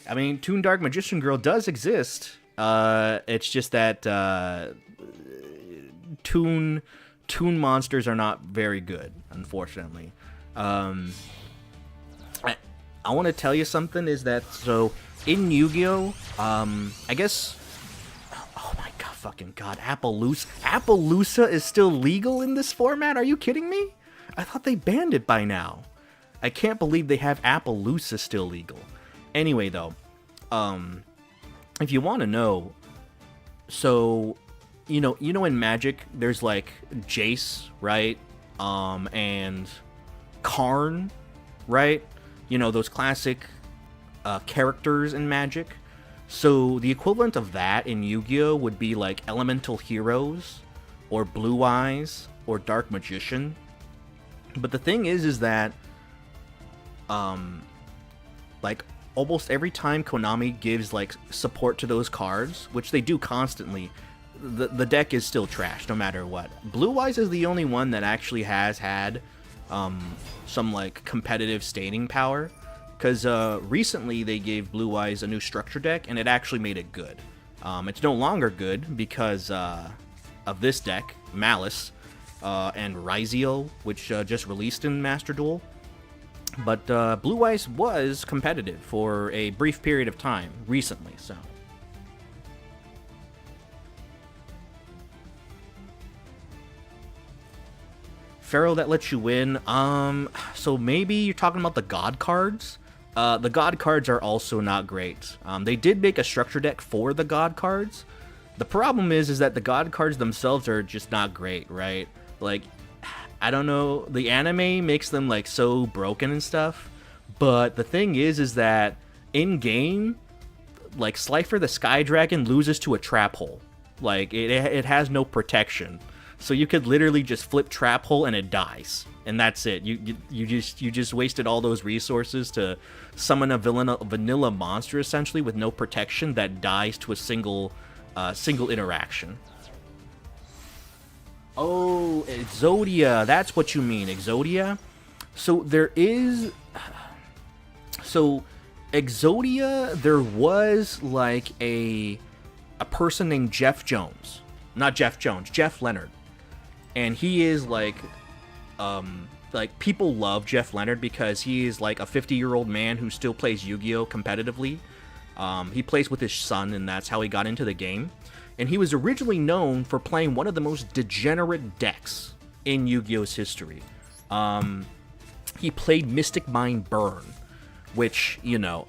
Speaker 1: I mean, Toon Dark Magician Girl does exist. It's just that Toon monsters are not very good, unfortunately. I want to tell you something, is that, so, in Yu-Gi-Oh, I guess, oh my god, fucking god, Appaloosa is still legal in this format? Are you kidding me? I thought they banned it by now. I can't believe they have Appaloosa still legal. Anyway, though, if you want to know, so, you know in Magic, there's, like, Jace, right, and Karn, right? You know, those classic characters in Magic. So the equivalent of that in Yu-Gi-Oh would be like Elemental Heroes, or Blue Eyes, or Dark Magician. But the thing is that, like, almost every time Konami gives, like, support to those cards, which they do constantly, the deck is still trash, no matter what. Blue Eyes is the only one that actually has had some like competitive staining power, because recently they gave Blue Eyes a new structure deck and it actually made it good. It's no longer good because of this deck, Malice, and Rizio, which just released in Master Duel. But Blue Eyes was competitive for a brief period of time recently, so. Pharaoh that lets you win. So maybe you're talking about the God cards. The God cards are also not great. They did make a structure deck for the God cards. The problem is that the God cards themselves are just not great, right? Like, I don't know, the anime makes them like so broken and stuff. But the thing is that in game, like Slifer the Sky Dragon loses to a trap hole. Like it has no protection. So you could literally just flip trap hole and it dies, and that's it. You just wasted all those resources to summon a vanilla monster essentially with no protection that dies to a single interaction. Oh, Exodia, that's what you mean, Exodia. So Exodia, there was like a person named Jeff Jones, not Jeff Jones, Jeff Leonard. And he is like people love Jeff Leonard because he is like a 50-year-old man who still plays Yu-Gi-Oh competitively. He plays with his son, and that's how he got into the game. And he was originally known for playing one of the most degenerate decks in Yu-Gi-Oh's history. He played Mystic Mind Burn, which, you know,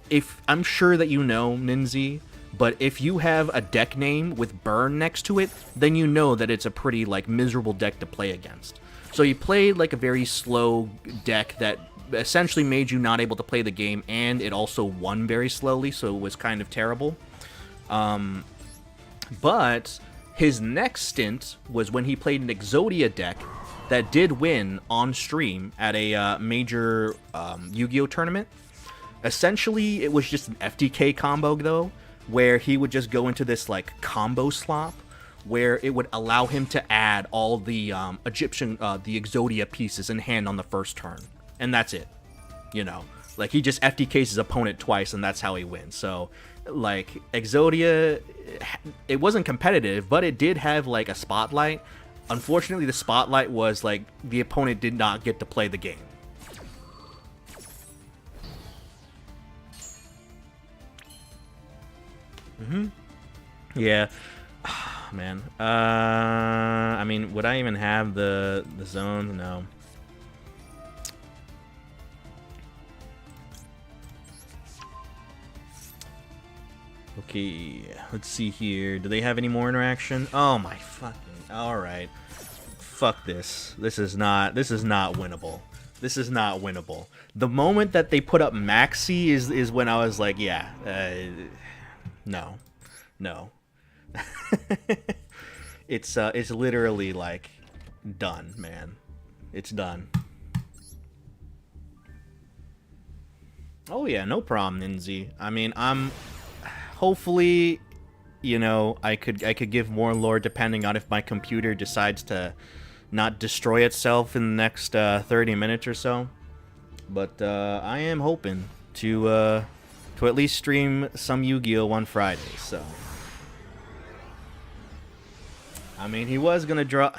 Speaker 1: if I'm sure that you know, Ninzi, but if you have a deck name with Burn next to it, then you know that it's a pretty, like, miserable deck to play against. So he played, like, a very slow deck that essentially made you not able to play the game, and it also won very slowly, so it was kind of terrible. But his next stint was when he played an Exodia deck that did win on stream at a major Yu-Gi-Oh tournament. Essentially, it was just an FTK combo, though, where he would just go into this, like, combo slop, where it would allow him to add all the the Exodia pieces in hand on the first turn. And that's it. You know, like, he just FTKs his opponent twice, and that's how he wins. So, like, Exodia, it wasn't competitive, but it did have, like, a spotlight. Unfortunately, the spotlight was, like, the opponent did not get to play the game. Yeah. Man. I mean, would I even have the zone? No. Okay, let's see here. Do they have any more interaction? Oh my fucking... Alright. Fuck this. This is not winnable. This is not winnable. The moment that they put up Maxi is when I was like, yeah, no. No. It's literally, like, done, man. It's done. Oh yeah, no problem, Ninzi. I mean, hopefully, you know, I could give more lore depending on if my computer decides to not destroy itself in the next 30 minutes or so. But I am hoping to at least stream some Yu-Gi-Oh on Friday. So, I mean, he was gonna draw.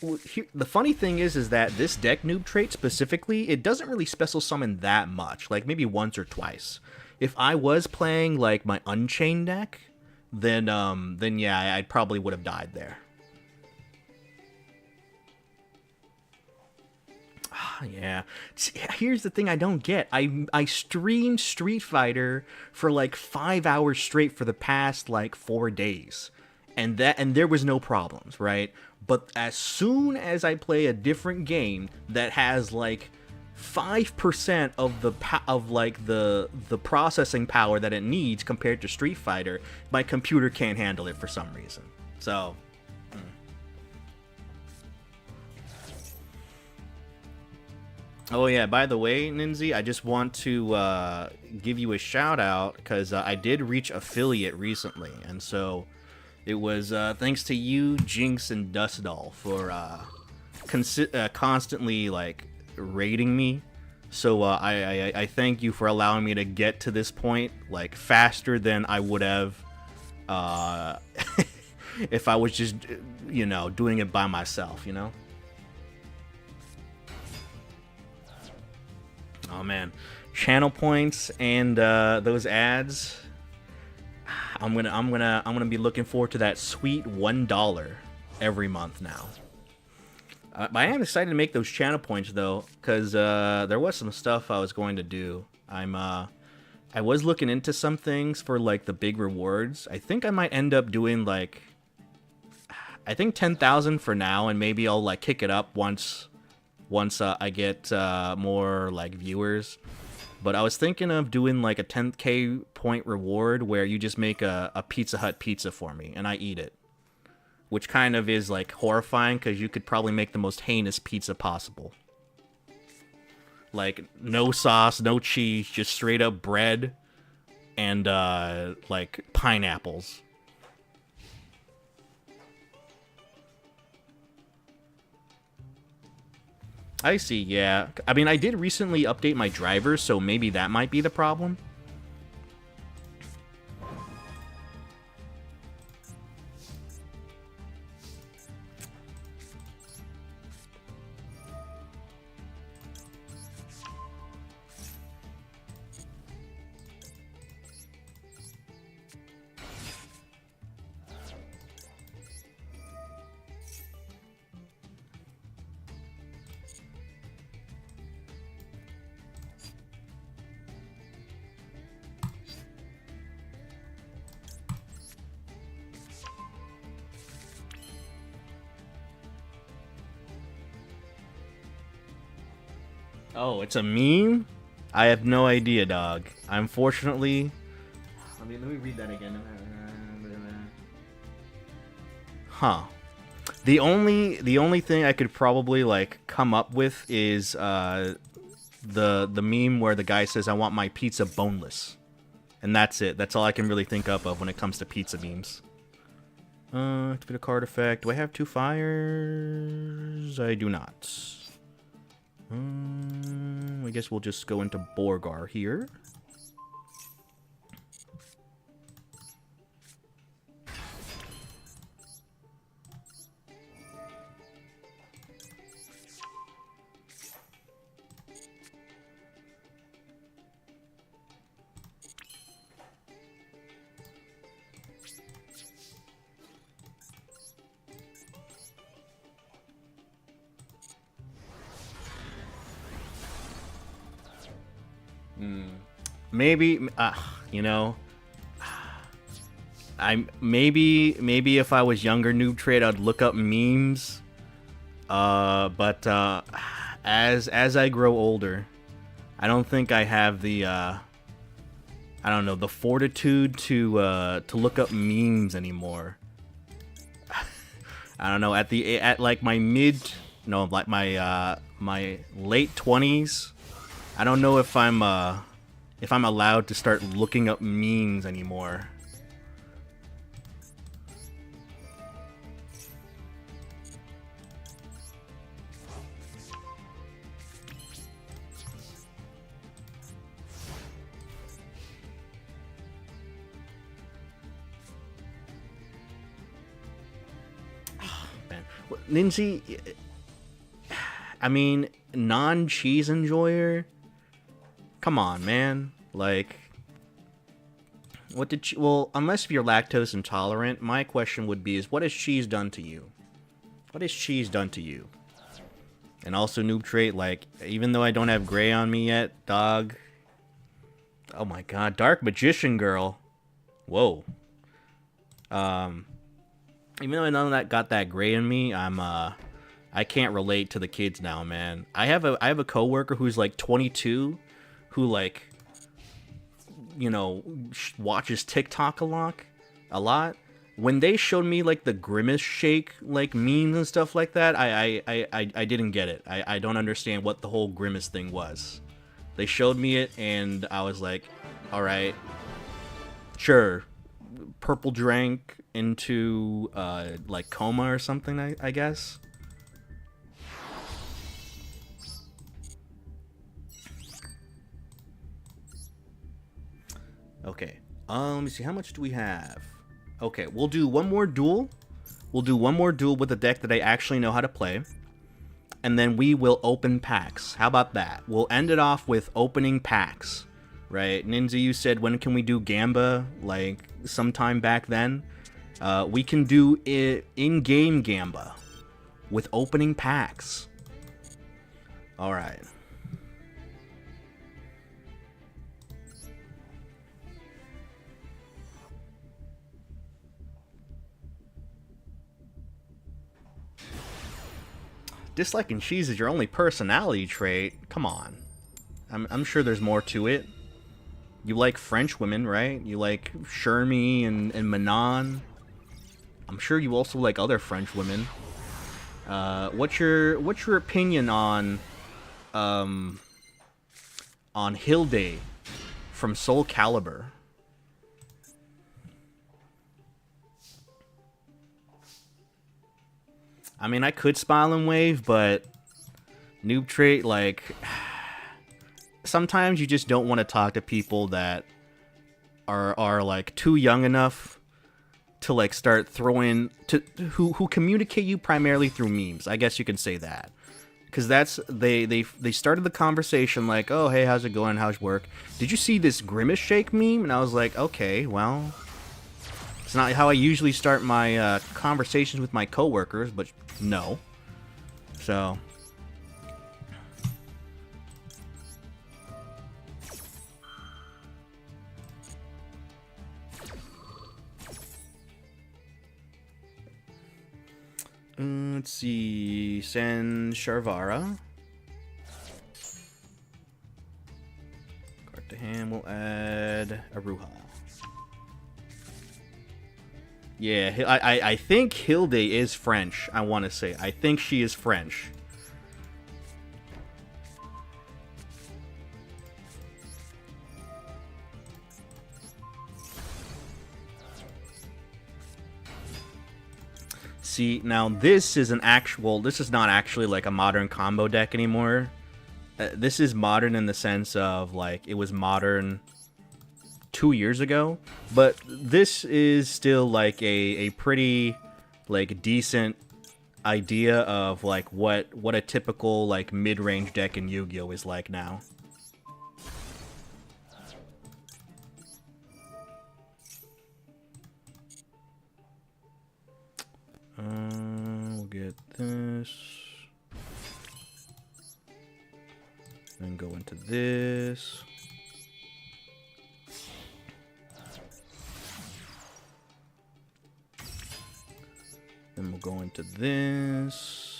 Speaker 1: The funny thing is that this deck noob trait specifically, it doesn't really special summon that much, like maybe once or twice. If I was playing, like, my Unchained deck, then yeah, I probably would have died there. Yeah. See, here's the thing I don't get. I streamed Street Fighter for, like, 5 hours straight for the past, like, 4 days. And there was no problems, right? But as soon as I play a different game that has, like, 5% of the processing power that it needs compared to Street Fighter, my computer can't handle it for some reason. So, Oh yeah, by the way, Ninzi, I just want to give you a shout out because I did reach affiliate recently, and so it was thanks to you, Jinx, and Dustdoll for constantly, like, rating me. So I thank you for allowing me to get to this point, like, faster than I would have if I was just, you know, doing it by myself, you know. Oh man, channel points and those ads. I'm gonna be looking forward to that sweet $1 every month now. I am excited to make those channel points though, because there was some stuff I was going to do. I was looking into some things for, like, the big rewards. I think I might end up doing, like, I think 10,000 for now, and maybe I'll, like, kick it up once I get more, like, viewers. But I was thinking of doing, like, a 10k point reward where you just make a Pizza Hut pizza for me and I eat it. Which kind of is, like, horrifying because you could probably make the most heinous pizza possible. Like, no sauce, no cheese, just straight up bread and, like, pineapples. I see, yeah. I mean, I did recently update my drivers, so maybe that might be the problem. Oh, it's a meme? I have no idea, dog. Unfortunately... let me read that again. Huh. The only thing I could probably like come up with is the meme where the guy says I want my pizza boneless. And that's it. That's all I can really think up of when it comes to pizza memes. Activate a card effect. Do I have 2 fires? I do not. I guess we'll just go into Borgar here. Maybe, you know, maybe if I was younger, Noob Trade, I'd look up memes. But as I grow older, I don't think I have the I don't know, the fortitude to look up memes anymore. I don't know, at like my my late 20s, I don't know if I'm allowed to start looking up memes anymore. Man. Lindsay, I mean, non-cheese enjoyer? Come on, man. Like, what did well, unless if you're lactose intolerant, my question would be is what has cheese done to you? What has cheese done to you? And also, Noob Trait, like, even though I don't have gray on me yet, dog. Oh my god, Dark Magician Girl. Whoa. Even though none of that got that gray in me, I can't relate to the kids now, man. I have a coworker who's like 22, who like, you know, watches TikTok a lot. When they showed me like the Grimace Shake like memes and stuff like that, I didn't get it. I don't understand what the whole Grimace thing was. They showed me it and I was like, all right, sure. Purple drank into like coma or something, I guess. Okay. Let me see. How much do we have? Okay, we'll do one more duel. We'll do one more duel with a deck that I actually know how to play. And then we will open packs. How about that? We'll end it off with opening packs. Right? Ninja, you said when can we do Gamba? Like sometime back then. We can do it in-game Gamba with opening packs. Alright. Disliking cheese is your only personality trait? Come on. I'm sure there's more to it. You like French women, right? You like Shermie and Manon. I'm sure you also like other French women. What's your opinion on Hilde from Soul Calibur? I mean, I could smile and wave, but Noob Trait, like, sometimes you just don't want to talk to people that are like too young enough to like start throwing to who communicate you primarily through memes. I guess you can say that. Because that's they started the conversation like, oh hey, how's it going? How's work? Did you see this Grimace Shake meme? And I was like, okay, well, it's not how I usually start my conversations with my coworkers, but no. So let's see, Sen Sharvara. And we'll add Aruha. Yeah, I think Hilde is French, I want to say. I think she is French. See, now this is not actually like a modern combo deck anymore. This is modern in the sense of, like, it was modern 2 years ago, but this is still like a pretty like decent idea of like what a typical like mid-range deck in Yu-Gi-Oh is like now. We'll get this and go into this. Then we'll go into this.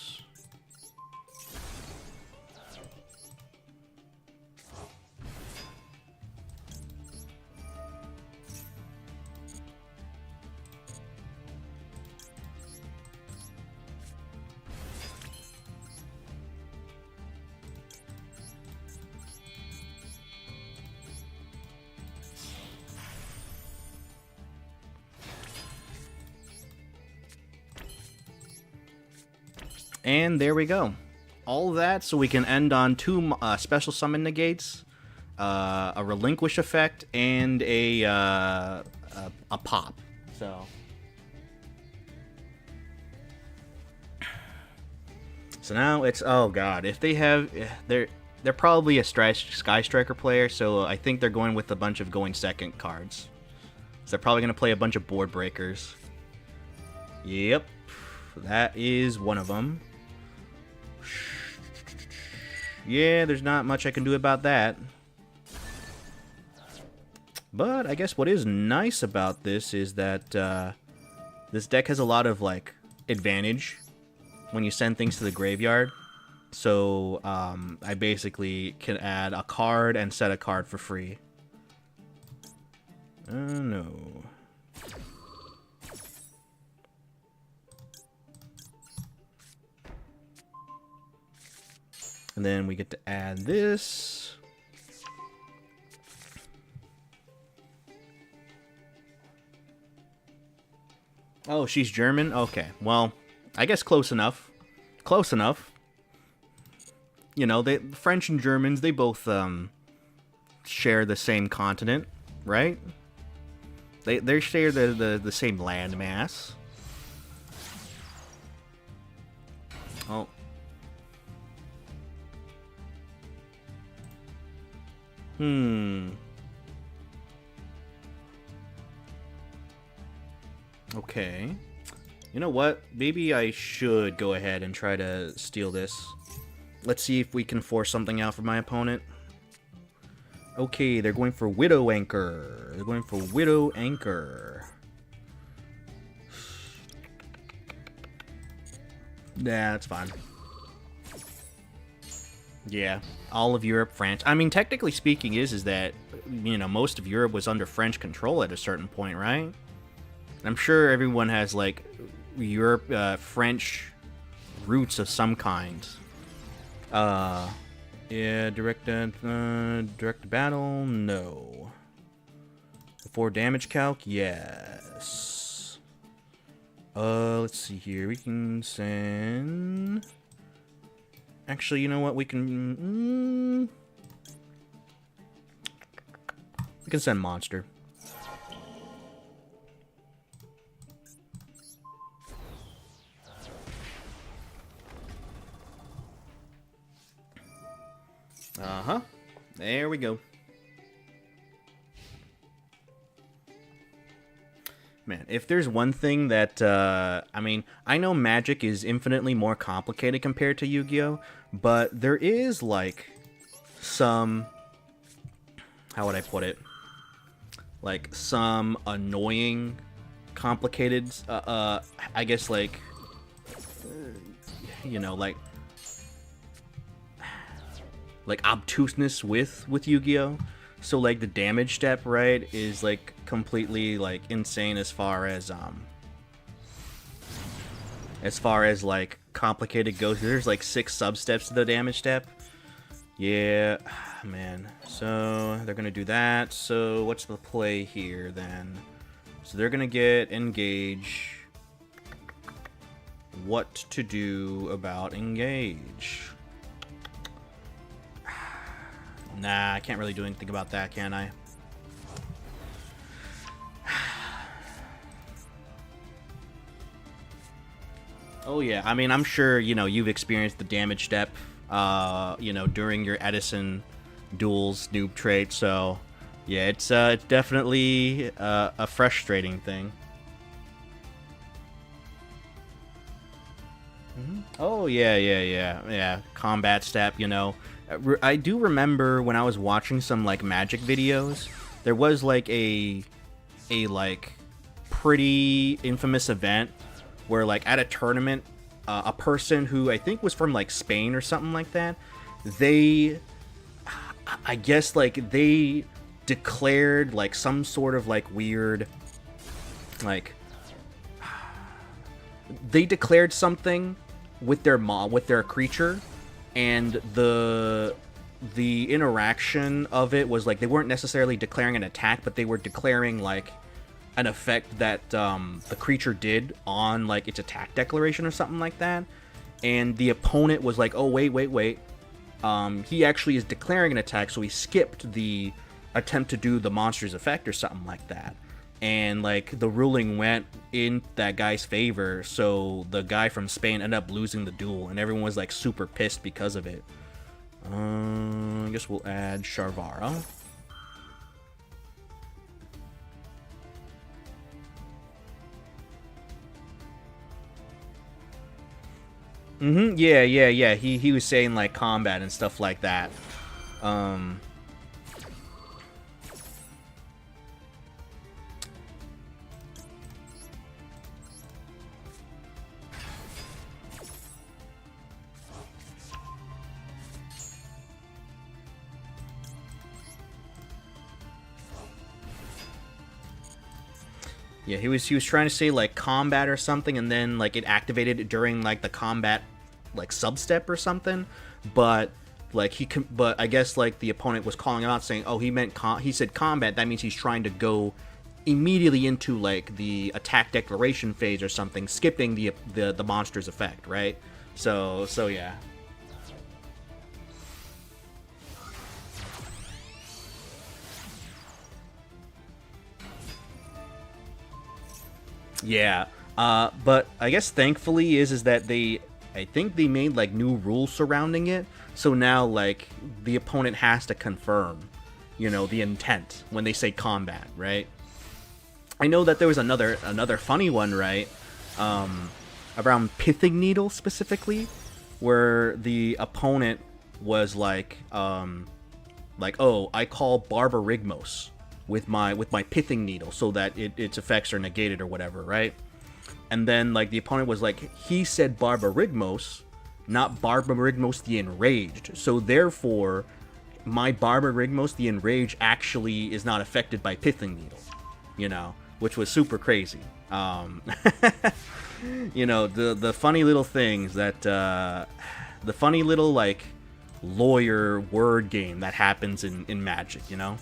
Speaker 1: And there we go. All that so we can end on 2 special summon negates, a relinquish effect, and a pop. So now it's, oh god, if they have, they're probably a Sky Striker player, so I think they're going with a bunch of going second cards. So they're probably going to play a bunch of board breakers. Yep, that is one of them. Yeah, there's not much I can do about that. But I guess what is nice about this is that this deck has a lot of like advantage when you send things to the graveyard. So I basically can add a card and set a card for free. No. And then we get to add this. Oh, she's German? Okay, well, I guess close enough. Close enough. You know, the French and Germans, they both share the same continent, right? They share the same landmass. Oh. Okay. You know what? Maybe I should go ahead and try to steal this. Let's see if we can force something out for my opponent. Okay, they're going for Widow Anchor. They're going for Widow Anchor. Nah, that's fine. Yeah, all of Europe, France. I mean, technically speaking, is that, you know, most of Europe was under French control at a certain point, right? I'm sure everyone has, like, French roots of some kind. Yeah, direct battle, no. Before damage calc, yes. Let's see here. We can send... Actually, you know what? We can send Monster. Uh-huh. There we go. Man, if there's one thing that, I mean, I know Magic is infinitely more complicated compared to Yu-Gi-Oh!, but there is, like, some, how would I put it? Like, some annoying, complicated, I guess, like, you know, like obtuseness with Yu-Gi-Oh! So like the damage step, right, is like completely like insane as far as like complicated goes. There's like 6 sub steps to the damage step. Yeah, man. So they're gonna do that. So what's the play here then? So they're gonna get engage. What to do about engage? Nah, I can't really do anything about that, can I? Oh yeah, I mean, I'm sure, you know, you've experienced the damage step, you know, during your Edison duels noob trait, so yeah, it's definitely a frustrating thing. Oh yeah, yeah. Combat step, you know. I do remember when I was watching some like magic videos, there was like a like pretty infamous event where like at a tournament, a person who I think was from like Spain or something like that, they, I guess like they declared like some sort of like weird, like they declared something with their creature, and the interaction of it was like they weren't necessarily declaring an attack, but they were declaring like an effect that the creature did on like its attack declaration or something like that. And the opponent was like, oh wait, he actually is declaring an attack, so he skipped the attempt to do the monster's effect or something like that. And like the ruling went in that guy's favor, so the guy from Spain ended up losing the duel, and everyone was like super pissed because of it. I guess we'll add Sharvara. Yeah. He was saying like combat and stuff like that. Um Yeah, he was trying to say like combat or something, and then like it activated during like the combat like substep or something, but like but I guess like the opponent was calling him out saying, oh, he said combat. That means he's trying to go immediately into like the attack declaration phase or something, skipping the monster's effect, right? So yeah. Yeah, but I guess thankfully is that I think they made like new rules surrounding it, so now like the opponent has to confirm, you know, the intent when they say combat, right? I know that there was another funny one, right? Around Pithing Needle specifically, where the opponent was like, oh, I call Barbarigmos with my Pithing Needle so that its effects are negated or whatever, right? And then like the opponent was like, he said Barbarigmos, not Barbarigmos the Enraged. So therefore, my Barbarigmos the Enraged actually is not affected by Pithing Needle, you know, which was super crazy. You know, the funny little things that the funny little like lawyer word game that happens in Magic, you know.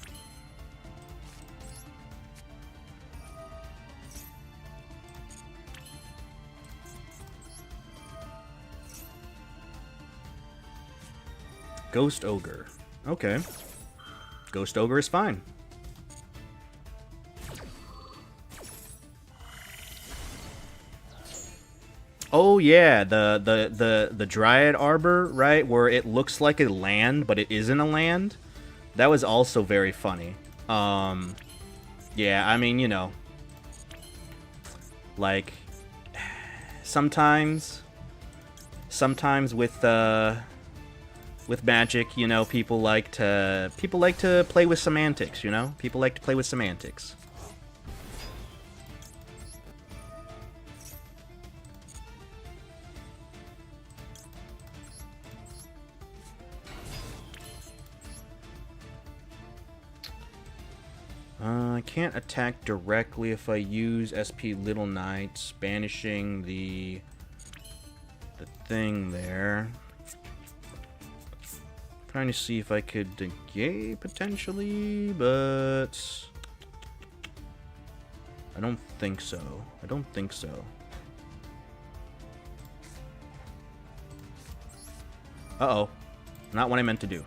Speaker 1: Ghost Ogre. Okay. Ghost Ogre is fine. Oh yeah, the Dryad Arbor, right? Where it looks like a land, but it isn't a land. That was also very funny. Yeah, I mean, you know, like sometimes with Magic, you know, people like to play with semantics, you know? People like to play with semantics. can't attack directly if I use SP Little Knights, banishing the thing there. Trying to see if I could negate potentially, but I don't think so. I don't think so. Uh-oh. Not what I meant to do.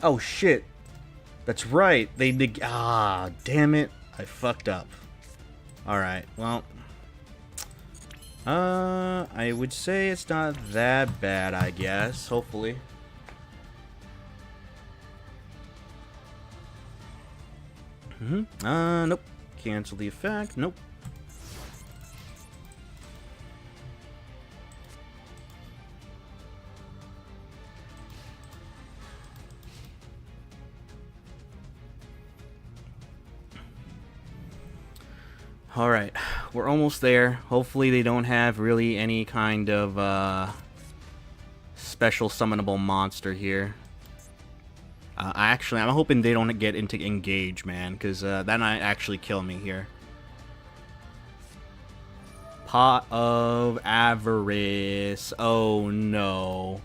Speaker 1: Oh shit. That's right. Damn it. I fucked up. Alright, well. I would say it's not that bad, I guess. Hopefully. Nope. Cancel the effect. Nope. Alright, we're almost there. Hopefully they don't have really any kind of special summonable monster here. I'm hoping they don't get into engage, man, because that might actually kill me here. Pot of Avarice. Oh no.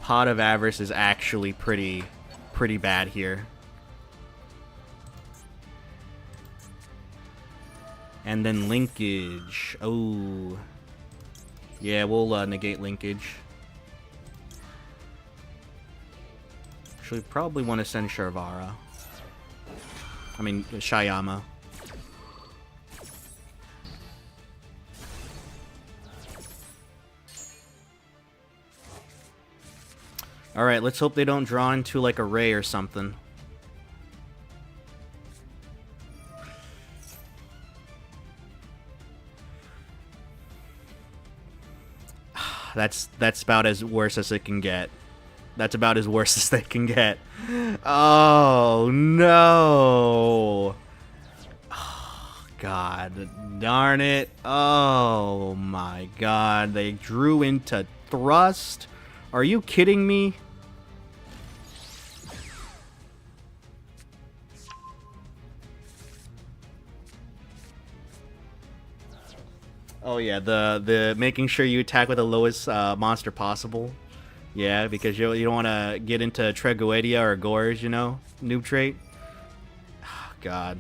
Speaker 1: Pot of Avarice is actually pretty bad here. And then linkage. Oh. Yeah, we'll negate linkage. Actually, probably want to send Sharvara. I mean, Shayama. Alright, let's hope they don't draw into like a Ray or something. That's about as worse as it can get. That's about as worse as they can get. Oh, no. Oh, God darn it. Oh, my God. They drew into Thrust. Are you kidding me? Oh yeah, the making sure you attack with the lowest monster possible. Yeah, because you don't want to get into Tregoedia or Gorge, you know, noob trait. Oh, God.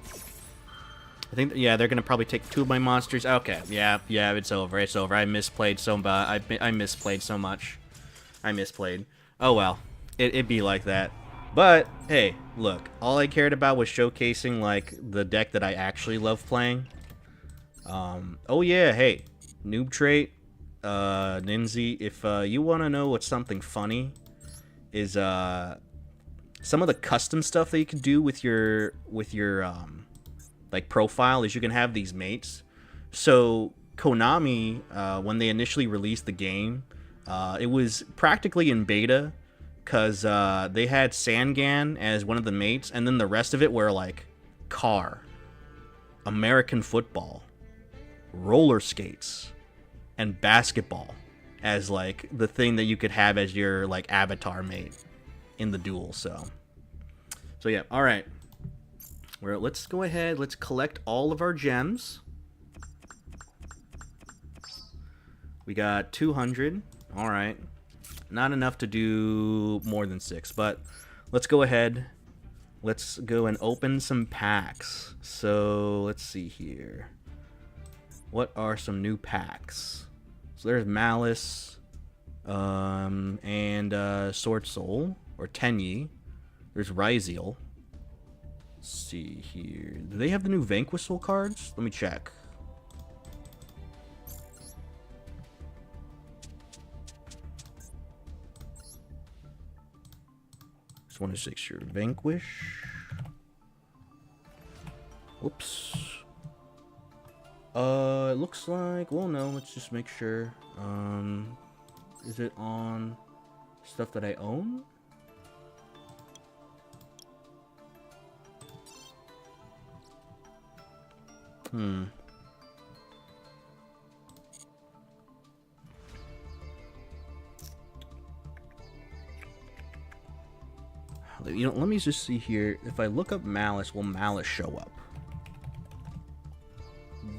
Speaker 1: I think yeah, they're gonna probably take 2 of my monsters. Okay, yeah, it's over. It's over. I misplayed so bad. I misplayed so much. I misplayed. Oh well, it'd be like that. But hey, look, all I cared about was showcasing like the deck that I actually love playing. Oh yeah, hey, noob trait, Ninzi, if you want to know what's something funny, is some of the custom stuff that you can do with your like profile is you can have these mates. So Konami, when they initially released the game, it was practically in beta, because they had Sangan as one of the mates, and then the rest of it were like car, American football, roller skates, and basketball as like the thing that you could have as your like avatar mate in the duel. So yeah, all right. Let's go ahead. Let's collect all of our gems. We got 200. All right, not enough to do more than 6, but let's go ahead. Let's go and open some packs. So let's see here. What are some new packs? So there's Malice. And Sword Soul, or Tenyi. There's Ryzeal. Let's see here. Do they have the new Vanquish Soul cards? Let me check. Just want to make sure. Vanquish. Whoops. It looks like, well, no, let's just make sure. Is it on stuff that I own? You know, let me just see here. If I look up Malice, will Malice show up?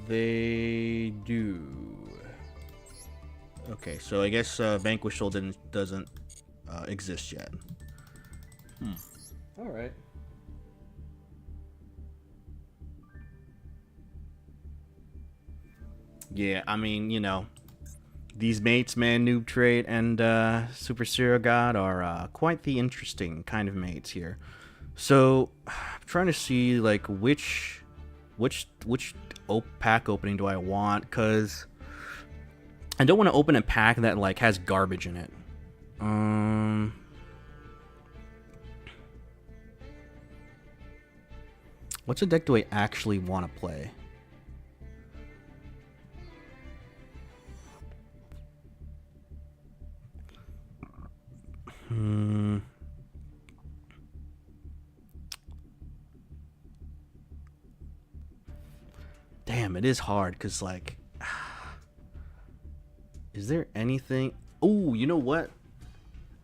Speaker 1: They do. Okay, so I guess Vanquish Soul doesn't exist yet. All right. Yeah, I mean, you know, these mates, man, Noob Trait and Super Serial God are quite the interesting kind of mates here. So, I'm trying to see like which pack opening do I want, because I don't want to open a pack that like has garbage in it. What's a deck do I actually want to play? Damn, it is hard, because, like, is there anything? Oh, you know what?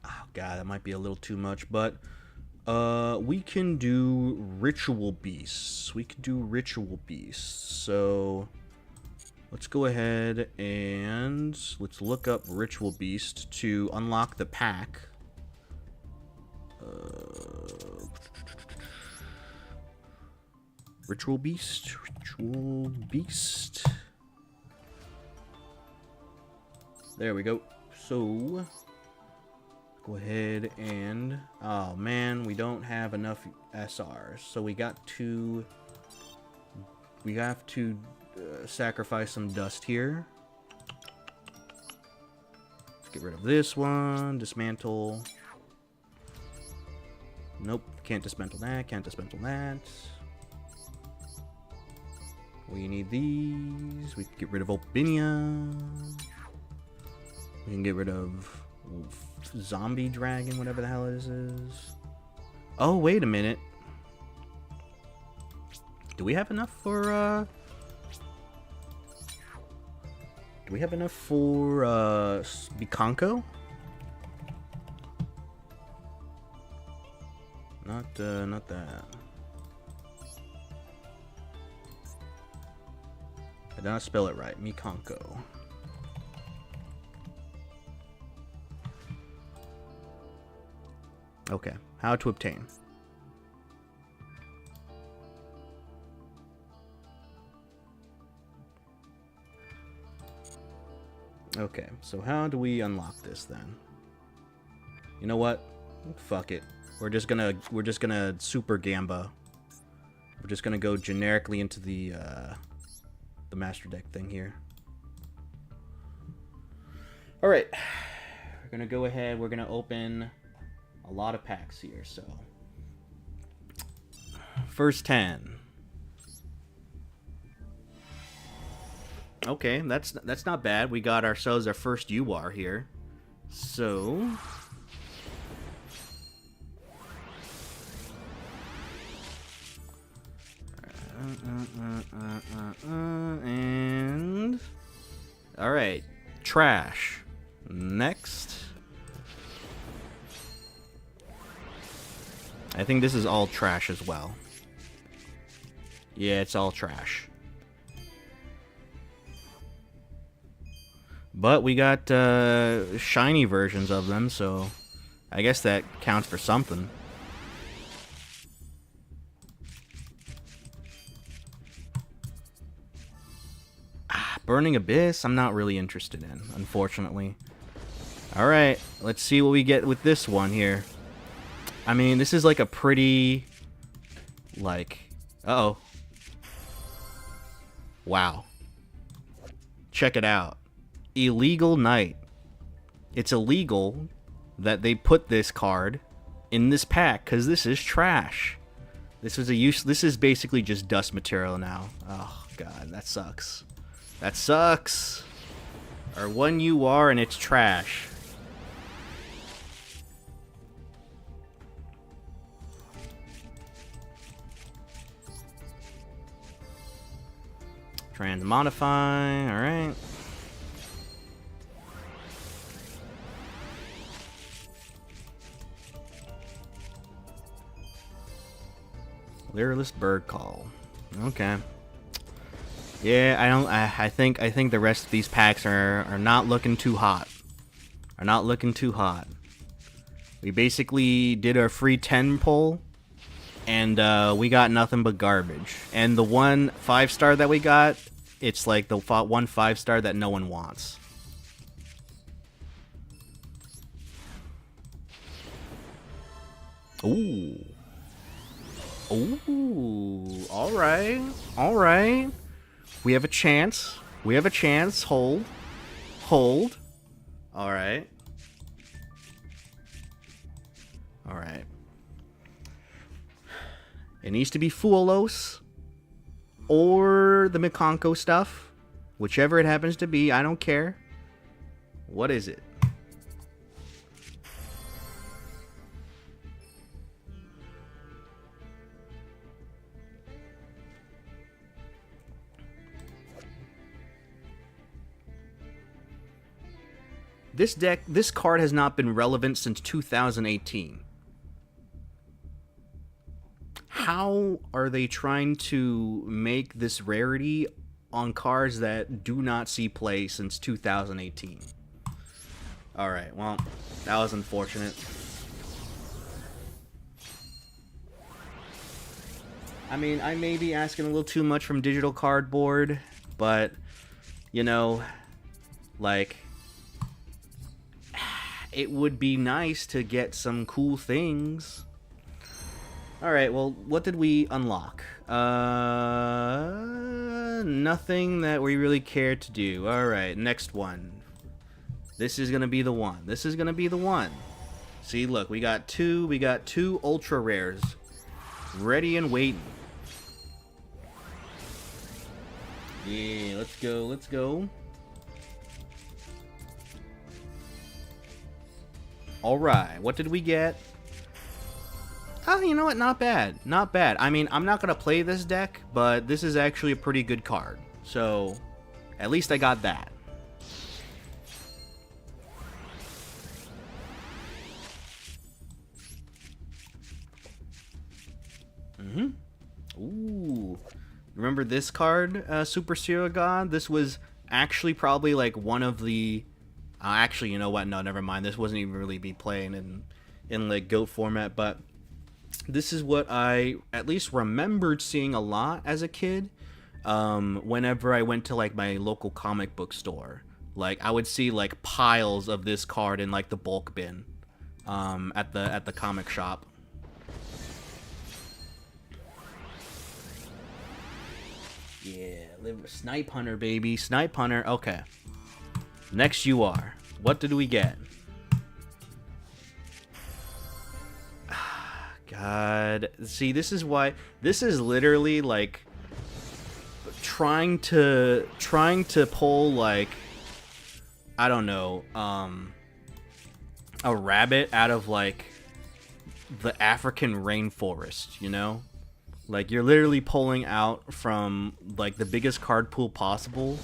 Speaker 1: Oh, God, that might be a little too much, but we can do Ritual Beasts. So let's go ahead and let's look up Ritual Beast to unlock the pack. Ritual Beast. There we go. So, go ahead and... Oh, man, we don't have enough SRs. So we got to... We have to sacrifice some dust here. Let's get rid of this one. Dismantle. Nope, can't dismantle that, We need these. We can get rid of Opinia. We can get rid of Zombie Dragon, whatever the hell this is. Oh, wait a minute. Do we have enough for, Do we have enough for, Bikanko? Not that. I did not spell it right. Mikanko. Okay. How to obtain. Okay. So how do we unlock this then? You know what? Fuck it. We're just gonna super Gamba. We're just gonna go generically into the master deck thing here. All right, we're gonna go ahead. We're gonna open a lot of packs here. So first 10. Okay, that's not bad. We got ourselves our first UR here. So. And all right, trash. Next, I think this is all trash as well. Yeah, it's all trash. But we got shiny versions of them, so I guess that counts for something. Burning Abyss, I'm not really interested in, unfortunately. Alright, let's see what we get with this one here. I mean, this is like a pretty... Like... Uh-oh. Wow. Check it out. Illegal Night. It's illegal that they put this card in this pack, because this is trash. This is basically just dust material now. Oh, God, that sucks. That sucks. Or one you are and it's trash. Transmodify, alright. Lyreless Bird Call. Okay. Yeah, I think the rest of these packs are not looking too hot. Are not looking too hot. We basically did our free 10 pull, and we got nothing but garbage. And the one 5-star that we got, it's like the one 5-star that no one wants. Ooh. Ooh. Alright. Alright. We have a chance. We have a chance. Hold. Hold. Alright. Alright. It needs to be Fuelos or the Mikonko stuff. Whichever it happens to be, I don't care. What is it? This card has not been relevant since 2018. How are they trying to make this rarity on cards that do not see play since 2018? Alright, well, that was unfortunate. I mean, I may be asking a little too much from Digital Cardboard, but, you know, like... It would be nice to get some cool things. Alright, well, what did we unlock? Nothing that we really care to do. Alright, next one. This is gonna be the one. This is gonna be the one. See, look, we got two ultra rares. Ready and waiting. Yeah, let's go, let's go. Alright, what did we get? Oh, you know what? Not bad. Not bad. I mean, I'm not going to play this deck, but this is actually a pretty good card. So, at least I got that. Ooh. Remember this card, Super Serial God? This was actually probably like one of the... actually, you know what? No, never mind. This wasn't even really be playing in like GOAT format, but this is what I at least remembered seeing a lot as a kid. Whenever I went to like my local comic book store, like I would see like piles of this card in like the bulk bin, at the comic shop. Yeah, Snipe Hunter, baby, Snipe Hunter. Okay. Next you are. What did we get? God. See, this is why... This is literally, like... Trying to pull, like... I don't know, a rabbit out of, like... the African rainforest, you know? Like, you're literally pulling out from, like, the biggest card pool possible...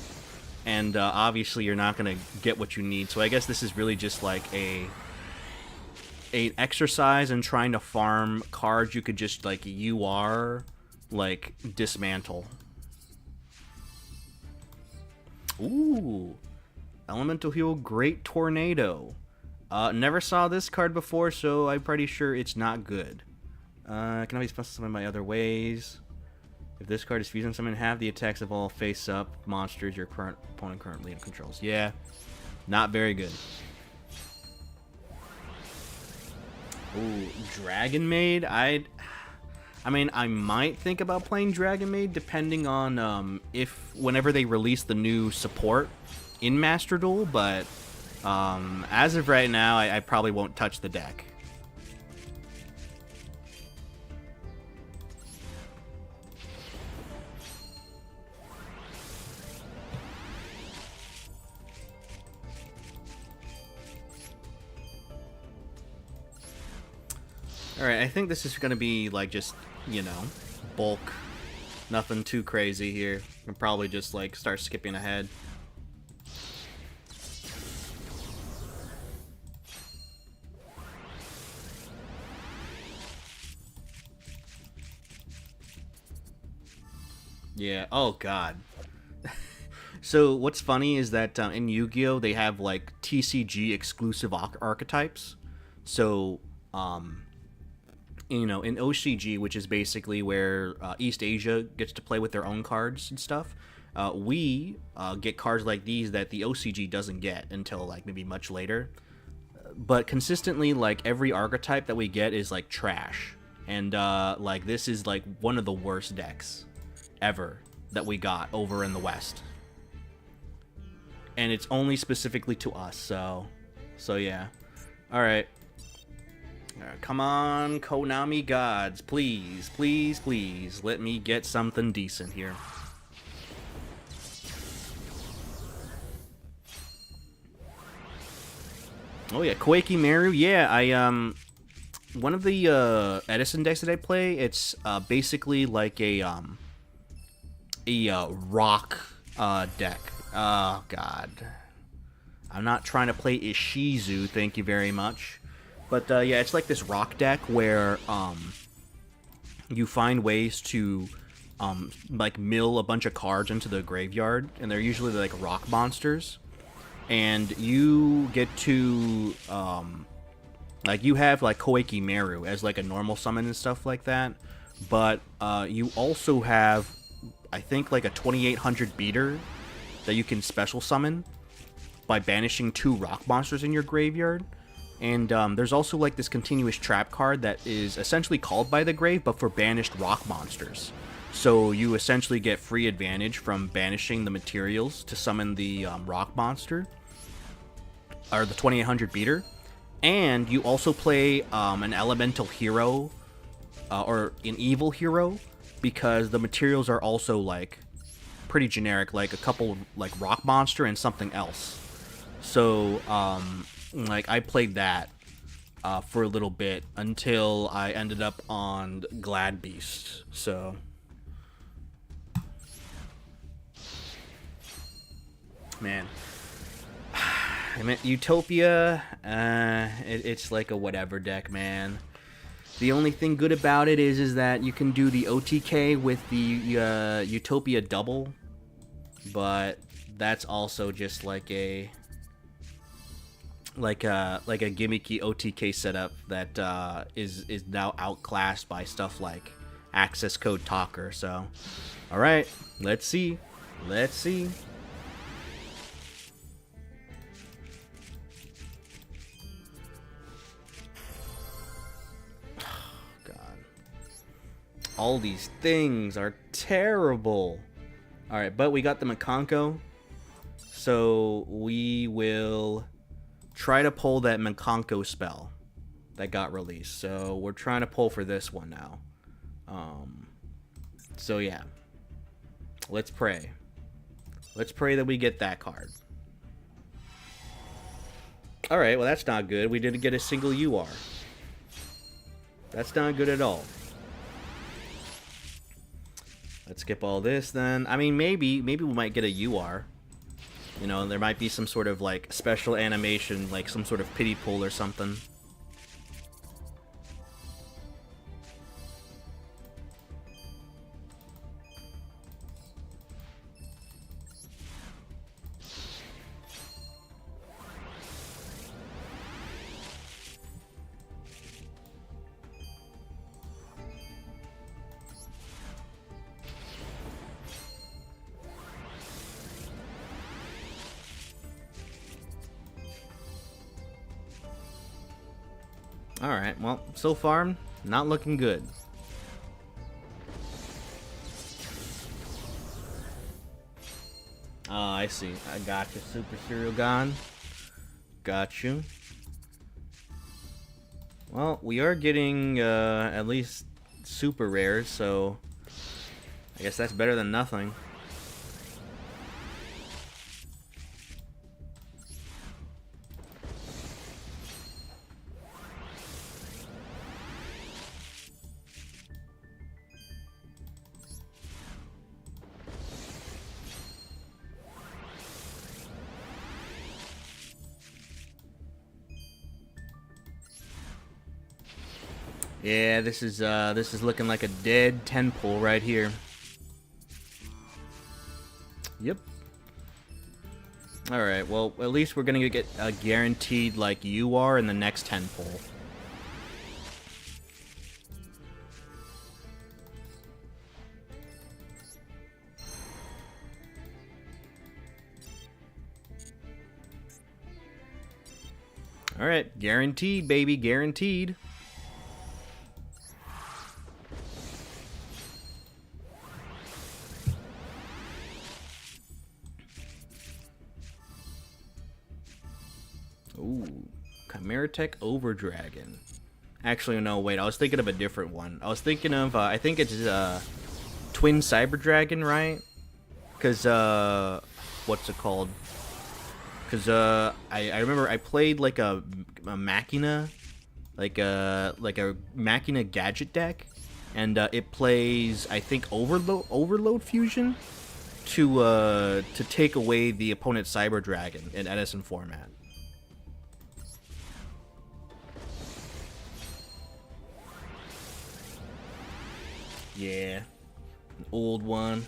Speaker 1: And obviously you're not going to get what you need. So I guess this is really just like an exercise in trying to farm cards you could just like like dismantle. Ooh. Elemental Hero Great Tornado. Never saw this card before, so I'm pretty sure it's not good. Can I be special in my other ways? If this card is fusing summon, have the attacks of all face-up monsters your current opponent currently controls. Yeah, not very good. Ooh, Dragon Maid? I mean, I might think about playing Dragon Maid depending on if whenever they release the new support in Master Duel, but as of right now, I probably won't touch the deck. Alright, I think this is going to be, like, just, you know, bulk. Nothing too crazy here. I'll probably just, like, start skipping ahead. Yeah, oh god. So, what's funny is that in Yu-Gi-Oh! They have, like, TCG exclusive archetypes. So, you know, in OCG, which is basically where East Asia gets to play with their own cards and stuff, we get cards like these that the OCG doesn't get until, like, maybe much later. But consistently, like, every archetype that we get is, like, trash. And, like, this is, like, one of the worst decks ever that we got over in the West. And it's only specifically to us, so yeah. Alright. Come on, Konami gods. Please, please, please. Let me get something decent here. Oh yeah, Koiki Meru. Yeah, one of the Edison decks that I play, it's basically like a rock deck. Oh god. I'm not trying to play Ishizu, thank you very much. But yeah, it's like this rock deck where you find ways to like mill a bunch of cards into the graveyard, and they're usually like rock monsters. And you get to like you have like Koiki Meru as like a normal summon and stuff like that, but you also have, I think, like a 2800 beater that you can special summon by banishing 2 rock monsters in your graveyard. And there's also like this continuous trap card that is essentially called by the grave, but for banished rock monsters. So you essentially get free advantage from banishing the materials to summon the rock monster, or the 2800 beater. And you also play an elemental hero, or an evil hero, because the materials are also like pretty generic, like a couple like rock monster and something else. So like I played that for a little bit until I ended up on Glad Beast. So man, I mean, Utopia, it's like a whatever deck, man. The only thing good about it is that you can do the OTK with the Utopia double, but that's also just like a gimmicky OTK setup that is now outclassed by stuff like access code talker. So, all right, let's see. All these things are terrible. Alright, but we got the Makanko. So we will try to pull that Makanko spell that got released. So we're trying to pull for this one now. So yeah. Let's pray. Let's pray that we get that card. Alright, well that's not good. We didn't get a single UR. That's not good at all. Let's skip all this then. I mean, maybe we might get a UR. You know, there might be some sort of like special animation, like some sort of pity pool or something. Alright, well, so far, not looking good. Oh, I see. I got you, Super Serial Gone. Got you. Well, we are getting at least super rares, so I guess that's better than nothing. Yeah, this is looking like a dead 10 pull right here. Yep. Alright, well, at least we're gonna get a guaranteed like you are in the next 10 pull. Alright, guaranteed, baby, guaranteed. Ooh, Chimera Tech Overdragon. Actually, no, wait, I was thinking of a different one. I was thinking of, I think it's Twin Cyber Dragon, right? Because, what's it called? Because, I remember I played like a Machina, like a Machina gadget deck, and it plays, I think, Overload Fusion to take away the opponent's Cyber Dragon in Edison format. Yeah, an old one.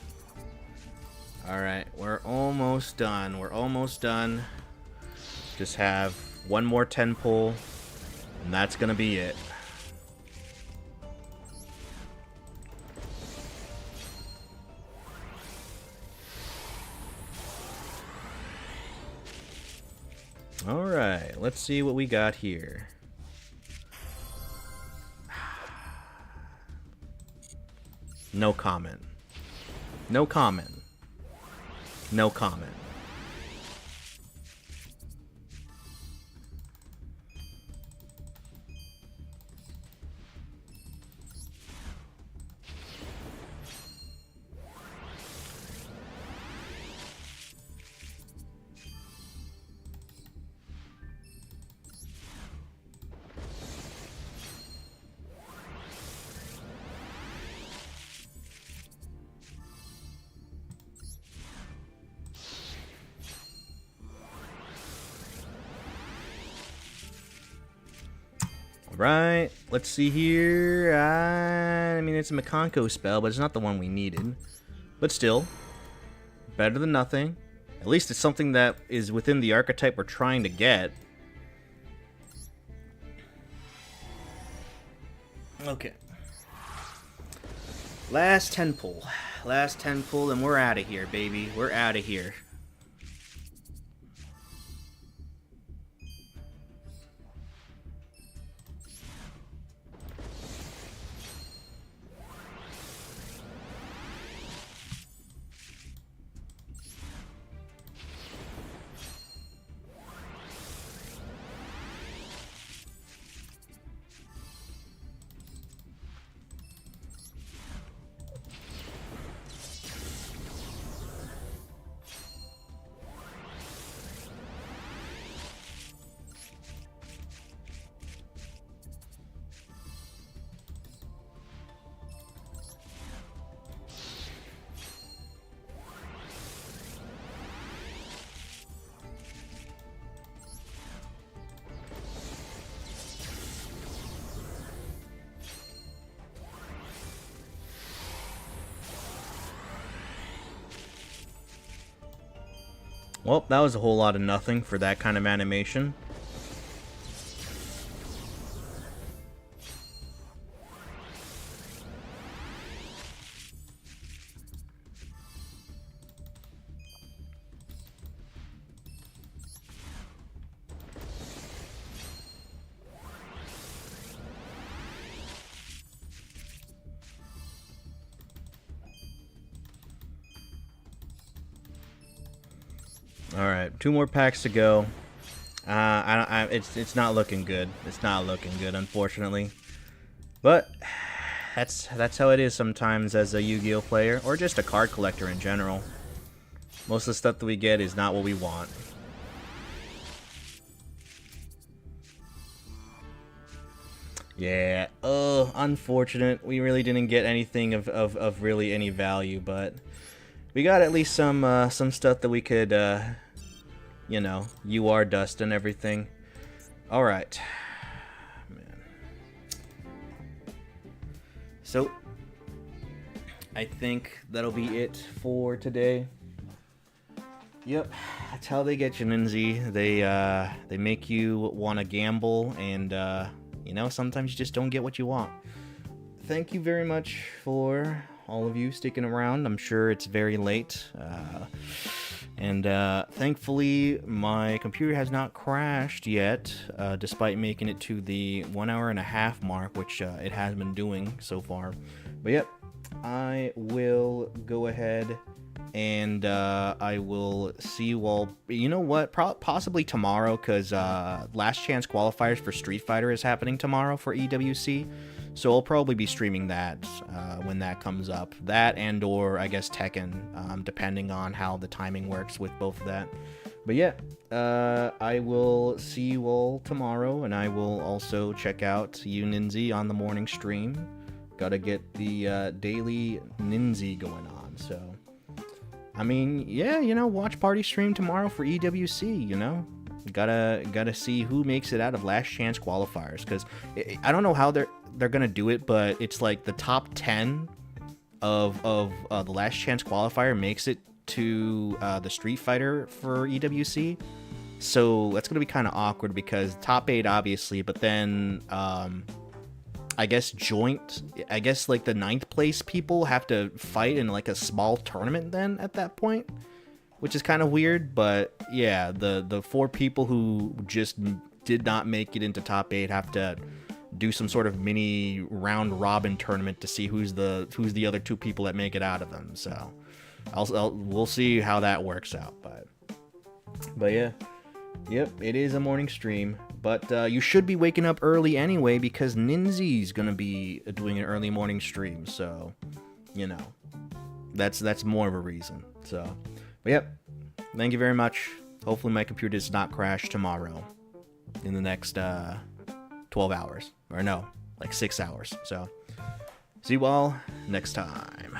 Speaker 1: Alright, we're almost done. We're almost done. Just have one more 10 pull, and that's gonna be it. Alright, let's see what we got here. No comment. No comment. No comment. Right, let's see here. I mean, it's a Makonko spell, but it's not the one we needed. But still, better than nothing. At least it's something that is within the archetype we're trying to get. Okay. Last 10 pull. Last 10 pull, and we're out of here, baby. We're out of here. Well, that was a whole lot of nothing for that kind of animation. All right, 2 more packs to go. It's not looking good. It's not looking good, unfortunately. But that's how it is sometimes as a Yu-Gi-Oh player, or just a card collector in general. Most of the stuff that we get is not what we want. Yeah, unfortunate. We really didn't get anything of really any value, but we got at least some stuff that we could, you know, UR dust and everything. All right, man. So I think that'll be it for today. Yep, that's how they get you, Ninzi. They make you want to gamble, and you know, sometimes you just don't get what you want. Thank you very much for all of you sticking around. I'm sure it's very late, and thankfully my computer has not crashed yet, despite making it to the 1 hour and a half mark, which it has been doing so far. But yep, I will go ahead and I will see you all. You know what? Possibly tomorrow, because Last Chance qualifiers for Street Fighter is happening tomorrow for EWC. So I'll probably be streaming that when that comes up. That and or I guess Tekken, depending on how the timing works with both of that. But yeah, I will see you all tomorrow, and I will also check out you Ninzi on the morning stream. Gotta get the daily Ninzi going on, so... I mean, yeah, you know, watch party stream tomorrow for EWC, you know? Gotta see who makes it out of Last Chance qualifiers, because I don't know how they're gonna do it, but it's like the top 10 of the Last Chance qualifier makes it to the Street Fighter for EWC. So that's gonna be kind of awkward, because top 8 obviously, but then I guess like the 9th place people have to fight in like a small tournament then at that point, which is kind of weird. But yeah, the 4 people who just did not make it into top 8 have to do some sort of mini round robin tournament to see who's the other 2 people that make it out of them. So we'll see how that works out. But yeah, yep, it is a morning stream. But you should be waking up early anyway, because Ninzi's gonna be doing an early morning stream. So, you know, that's more of a reason. So, but yep, thank you very much. Hopefully my computer does not crash tomorrow in the next 12 hours. Or no, like 6 hours. So, see you all next time.